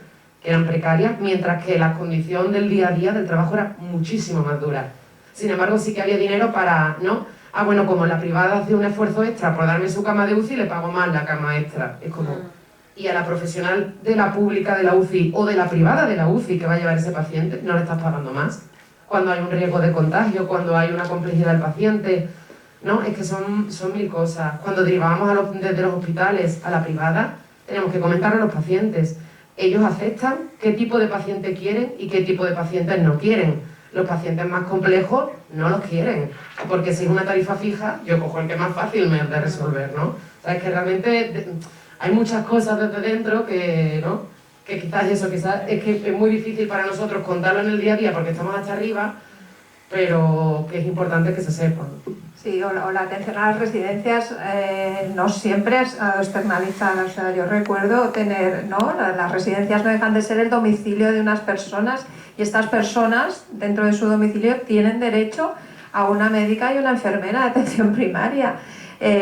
que eran precarias, mientras que la condición del día a día del trabajo era muchísimo más dura. Sin embargo, sí que había dinero para, ¿no? Ah, bueno, como la privada hace un esfuerzo extra por darme su cama de UCI, le pago más la cama extra. Es como... Y a la profesional de la pública de la UCI o de la privada de la UCI que va a llevar ese paciente, no le estás pagando más. Cuando hay un riesgo de contagio, cuando hay una complejidad del paciente, ¿no? Es que son mil cosas. Cuando derivamos desde los hospitales a la privada, tenemos que comentar a los pacientes. Ellos aceptan qué tipo de paciente quieren y qué tipo de pacientes no quieren. Los pacientes más complejos no los quieren, porque si es una tarifa fija, yo cojo el que es más fácil me de resolver, ¿no? O sea, es que realmente hay muchas cosas desde dentro que, ¿no? Que quizás es que es muy difícil para nosotros contarlo en el día a día porque estamos hasta arriba, pero que es importante que se sepan. Sí, o la atención a las residencias no siempre es externalizada. O sea, yo recuerdo tener, ¿no? Las residencias no dejan de ser el domicilio de unas personas y estas personas dentro de su domicilio tienen derecho a una médica y una enfermera de atención primaria.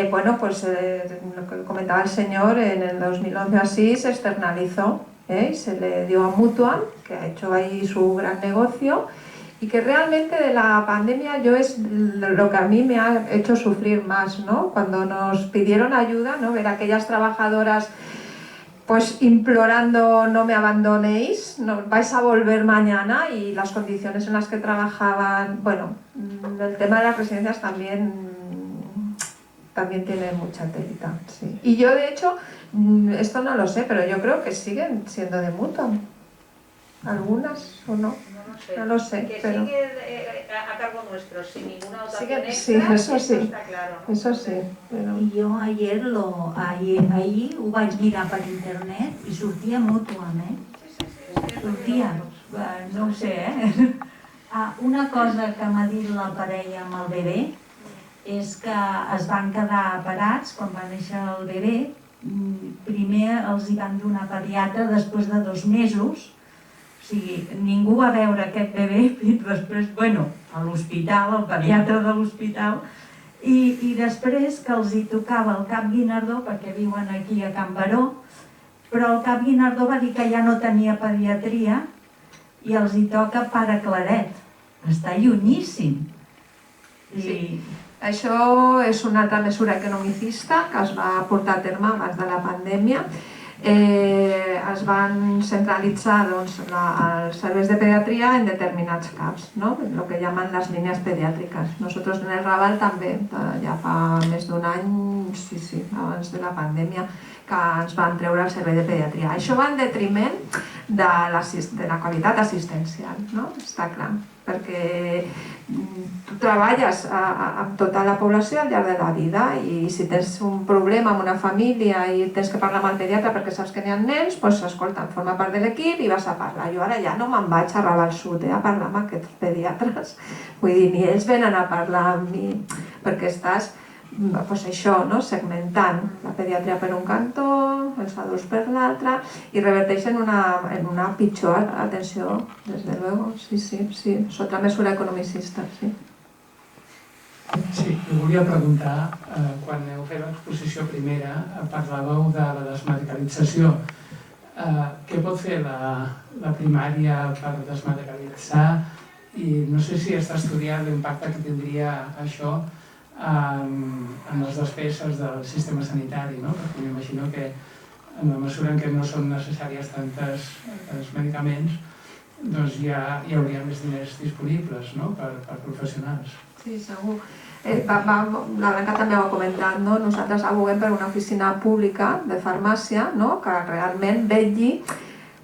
Bueno, pues lo que comentaba el señor, en el 2011 así se externalizó, y se le dio a Mutual, que ha hecho ahí su gran negocio, y que realmente de la pandemia yo es lo que a mí me ha hecho sufrir más, ¿no? Cuando nos pidieron ayuda, ¿no? Ver a aquellas trabajadoras pues implorando no me abandonéis, no, vais a volver mañana, y las condiciones en las que trabajaban, bueno, el tema de las residencias también tiene mucha telita, sí. Y yo de hecho, esto no lo sé, pero yo creo que siguen siendo de Mutual. ¿Algunas o no? No lo sé, que pero... sigue a cargo nuestro, sin ninguna dotación Sí, extra, eso sí, está claro. eso sí. Però... I jo ahir ho vaig mirar per internet i sortia Mutuam, Sortia, no ho sé, Una cosa que m'ha dit la parella amb el bebè és que es van quedar parats quan va néixer el bebè. Primer els hi van donar pediatre després de 2 mesos. O sigui, ningú va veure aquest bebè i després, a l'hospital, el pediatre de l'hospital, i després que els hi tocava el Cap Guinardó, perquè viuen aquí a Can Baró, però el Cap Guinardó va dir que ja no tenia pediatria i els hi toca Pare Claret. Està llunyíssim. Sí. Això és una altra mesura economicista que es va portar a terme abans de la pandèmia. Es van centralitzar els serveis de pediatria en determinats CAPs, ¿no? Lo que llaman las líneas pediátricas. Nosotros en el Raval també, ja fa més d'un any, sí, abans de la pandèmia, que ens van treure el servei de pediatria. Això va en detriment de la qualitat assistencial, no? Està clar, perquè tu treballes amb tota la població al llarg de la vida, i si tens un problema amb una família i tens que parlar amb el pediatre perquè saps que n'hi ha nens, doncs escolta, forma part de l'equip i vas a parlar. Jo ara ja no me'n vaig a Raval Sud a parlar amb aquests pediatres, vull dir, ni ells venen a parlar amb mi, perquè estàs això, segmentant la pediatria per un cantó, els adults per l'altre, i reverteix en una pitjor atenció, des de luego, sí, és otra mesura economicista, sí. Sí, jo volia preguntar, quan heu fet l'exposició primera, parlàveu de la desmedicalització. Què pot fer la primària per desmedicalitzar? I no sé si està estudiat l'impacte que tindria això en les despeses del sistema sanitari, no? Perquè m'imagino que en la mesura en què no són necessàries tants medicaments, doncs ja hi hauria més diners disponibles, no? Per professionals. Sí, segur. La Blanca també ho ha comentat, no? Nosaltres aboguem per una oficina pública de farmàcia, no? Que realment vetlli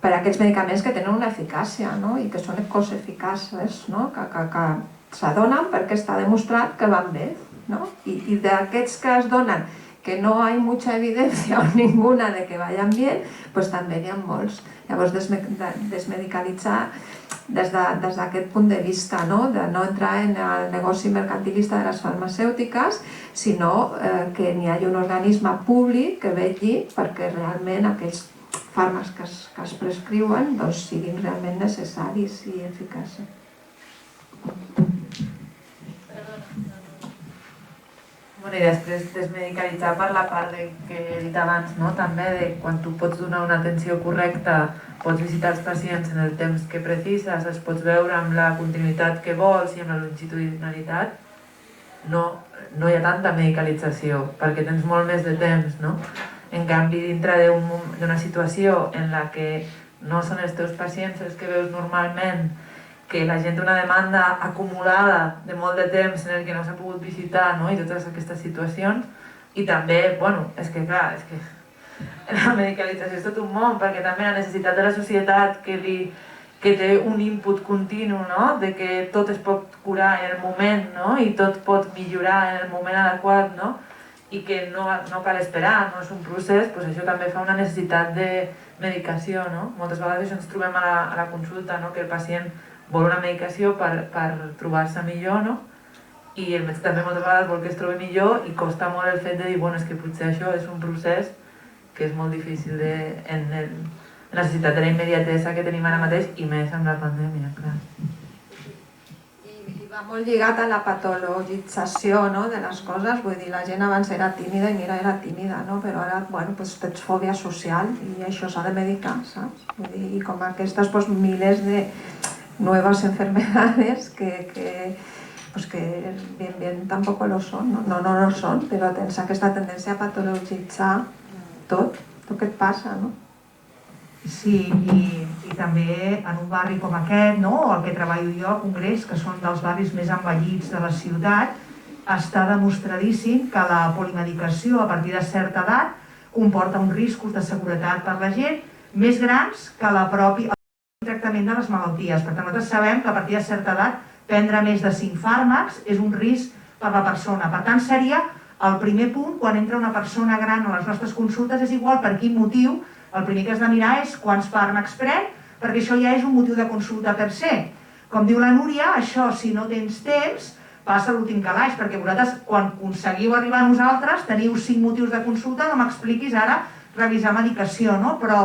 per aquests medicaments que tenen una eficàcia, no? I que són cost-eficaces, no? Que s'adonen perquè està demostrat que van bé, no? Y de aquests que es donen que no hay mucha evidencia o ninguna de que vayan bien, pues també n'hi ha molts. Llavors, desmedicalitzar des d'aquest punt de vista, no? De no entrar en el negoci mercantilista de les farmacèutiques, sinó que n'hi hagi un organisme públic que vetlli perquè realment aquells fàrmacs que es prescriuen siguin realment necessaris i eficaços. I després desmedicalitzar per la part que he dit abans, també de quan tu pots donar una atenció correcta, pots visitar els pacients en el temps que precises, els pots veure amb la continuïtat que vols i amb la longitudinalitat, no hi ha tanta medicalització, perquè tens molt més de temps, no? En canvi, dintre d'una situació en la que no són els teus pacients els que veus normalment, que la gent té una demanda acumulada de molt de temps en el que no s'ha pogut visitar, no? I totes aquestes situacions. I també, és que clar, la medicalització és tot un món, perquè també la necessitat de la societat que té un input continu, no? De que tot es pot curar en el moment, no? I tot pot millorar en el moment adequat, no? I que no cal esperar, no és un procés, doncs això també fa una necessitat de medicació, no? Moltes vegades això ens trobem a la consulta, no? Que el pacient vol una medicació per trobar-se millor, no? I el metge també moltes vegades vol que es trobi millor i costa molt el fet de dir, és que potser això és un procés que és molt difícil en la necessitat de la immediatesa que tenim ara mateix i més amb la pandèmia, clar. I Va molt lligat a la patologització, no?, de les coses, vull dir, la gent abans era tímida i mira, era tímida, no?, però ara, bueno, pues, tens fòbia social i això s'ha de medicar, saps? Vull dir, i com aquestes, pues, miles de nuevas enfermedades que bien tampoco lo son, no lo son, però tens aquesta tendència a patologitzar tot el que et passa, no? Sí, i també en un barri com aquest, no? O el que treballo jo al Congrés, que són dels barris més envellits de la ciutat, està demostradíssim que la polimedicació a partir de certa edat comporta uns riscos de seguretat per la gent més grans que el tractament de les malalties. Per tant, nosaltres sabem que a partir de certa edat prendre més de 5 fàrmacs és un risc per la persona. Per tant, seria el primer punt, quan entra una persona gran a les nostres consultes, és igual per quin motiu. El primer que has de mirar és quants fàrmacs pren, perquè això ja és un motiu de consulta per se. Com diu la Núria, això, si no tens temps, passa l'últim calaix, perquè vosaltres, quan aconseguiu arribar a nosaltres, teniu 5 motius de consulta, no m'expliquis ara revisar medicació, no? Però,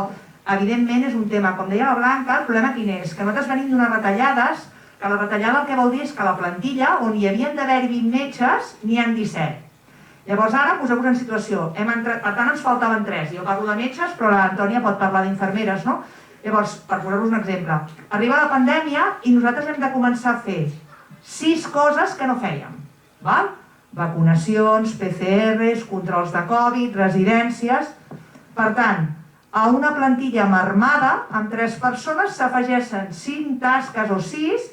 evidentment, és un tema, com deia la Blanca, el problema quin és? Que nosaltres venim d'unes retallades, que la retallada el que vol dir és que la plantilla, on hi havien d'haver 20 metges, n'hi ha 17. Llavors ara, poseu-vos en situació, per tant ens faltaven 3, jo parlo de metges però l'Antònia pot parlar d'infermeres, no? Llavors, per posar-vos un exemple, arriba la pandèmia i nosaltres hem de començar a fer 6 coses que no fèiem, val? Vacunacions, PCRs, controls de Covid, residències. Per tant, a una plantilla marmada, amb 3 persones s'afegeixen 5 tasques o 6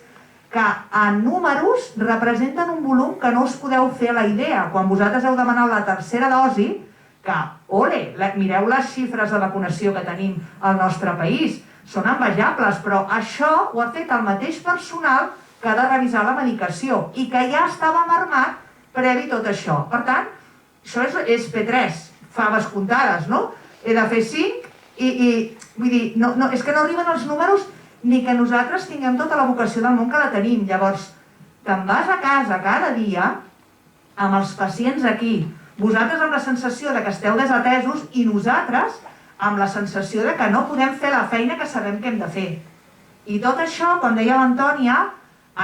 que en números representen un volum que no us podeu fer a la idea. Quan vosaltres heu demanat la tercera dosi, que, ole, mireu les xifres de vacunació que tenim al nostre país, són envejables, però això ho ha fet el mateix personal que ha de revisar la medicació i que ja estava marmat previ tot això. Per tant, això és P3, faves comptades, no? He de fer 5 i vull dir, és que no arriben els números ni que nosaltres tinguem tota la vocació del món que la tenim. Llavors, te'n vas a casa cada dia amb els pacients aquí, vosaltres amb la sensació de que esteu desatesos i nosaltres amb la sensació de que no podem fer la feina que sabem que hem de fer. I tot això, com deia l'Antònia,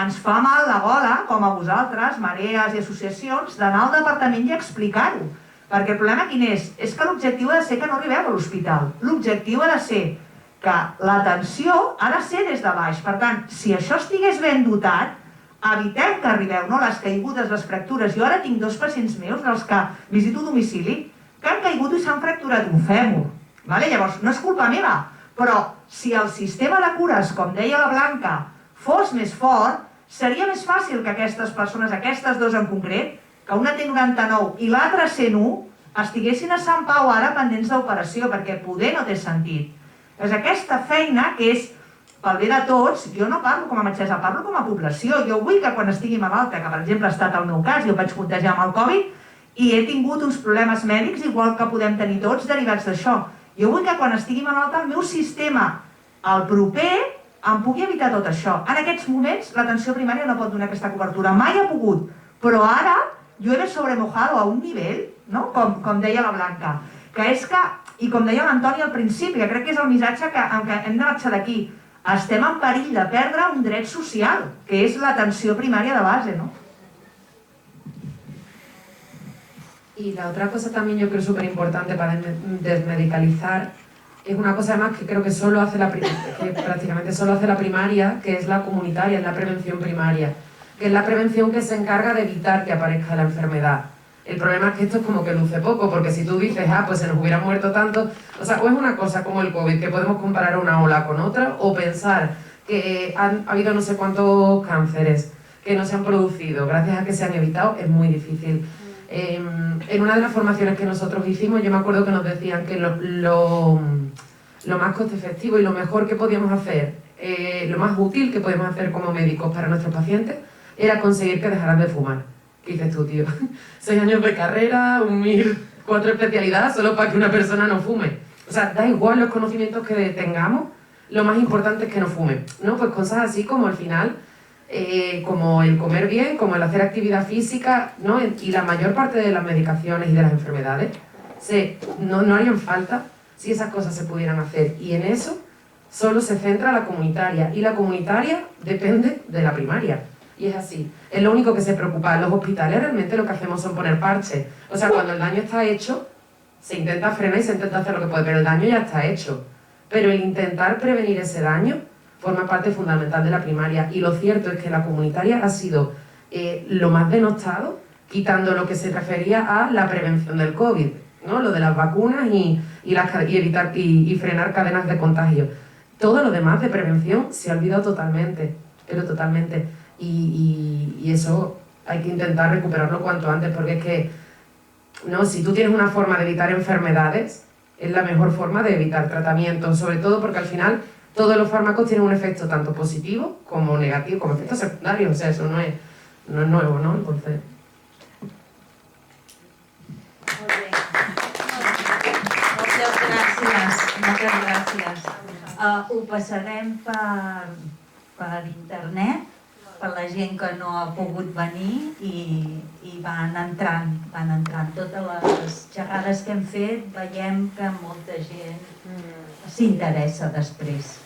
ens fa mal la gola, com a vosaltres, marees i associacions, d'anar al departament i explicar-ho. Perquè el problema quin és? És que l'objectiu ha de ser que no arribeu a l'hospital. L'objectiu ha de ser que l'atenció ha de ser des de baix. Per tant, si això estigués ben dotat, evitem que arribeu, no? Les caigudes, les fractures. Jo ara tinc 2 pacients meus, dels que visito a domicili, que han caigut i s'han fracturat un fèmur. Llavors, no és culpa meva, però si el sistema de cures, com deia la Blanca, fos més fort, seria més fàcil que aquestes persones, aquestes 2 en concret, que una té 99 i l'altra 101, estiguessin a Sant Pau ara pendents d'operació, perquè poder no té sentit. És aquesta feina que és pel bé de tots, jo no parlo com a metgessa, parlo com a població. Jo vull que quan estigui malalta, que per exemple ha estat el meu cas, jo vaig contagiar amb el Covid i he tingut uns problemes mèdics igual que podem tenir tots derivats d'això. Jo vull que quan estigui malalta el meu sistema, el proper, em pugui evitar tot això. En aquests moments l'atenció primària no pot donar aquesta cobertura, mai ha pogut, però ara llueve sobre mojado a un nivell, no? Com deia la Blanca, que és que, i com deia l'Antoni al principi, que crec que és el missatge que hem de marxar d'aquí, estem en perill de perdre un dret social, que és l'atenció primària de base, ¿no? Y la otra cosa también yo creo súper importante para desmedicalizar es una cosa además que creo que prácticamente solo hace la primaria, que es la comunitaria, es la prevención primaria, que es la prevención que se encarga de evitar que aparezca la enfermedad. El problema es que esto es como que luce poco, porque si tú dices, pues se nos hubiera muerto tanto, o sea, o es una cosa como el COVID, que podemos comparar una ola con otra, o pensar que ha habido no sé cuántos cánceres que no se han producido gracias a que se han evitado, es muy difícil. En una de las formaciones que nosotros hicimos, yo me acuerdo que nos decían que lo más coste efectivo y lo mejor que podíamos hacer, lo más útil que podíamos hacer como médicos para nuestros pacientes, era conseguir que dejaran de fumar. ¿Qué dices tú, tío? 6 años de carrera, 4 especialidades solo para que una persona no fume. O sea, da igual los conocimientos que tengamos, lo más importante es que no fumen, ¿no? Pues cosas así como al final, como el comer bien, como el hacer actividad física, ¿no? Y la mayor parte de las medicaciones y de las enfermedades no harían falta si esas cosas se pudieran hacer. Y en eso solo se centra la comunitaria. Y la comunitaria depende de la primaria. Y es así. Es lo único que se preocupa. En los hospitales realmente lo que hacemos son poner parches. O sea, cuando el daño está hecho, se intenta frenar y se intenta hacer lo que puede, pero el daño ya está hecho. Pero el intentar prevenir ese daño forma parte fundamental de la primaria. Y lo cierto es que la comunitaria ha sido lo más denostado, quitando lo que se refería a la prevención del COVID, ¿no? Lo de las vacunas y frenar cadenas de contagio. Todo lo demás de prevención se ha olvidado totalmente, pero totalmente. Y eso hay que intentar recuperarlo cuanto antes, porque es que, ¿no? Si tú tienes una forma de evitar enfermedades, es la mejor forma de evitar tratamientos, sobre todo porque al final todos los fármacos tienen un efecto tanto positivo como negativo, como efectos secundarios, o sea, eso no es nuevo, ¿no? Entonces... Moltes gràcies. Ho passarem per internet, per la gent que no ha pogut venir i van entrant. Totes les xerrades que hem fet veiem que molta gent s'interessa després.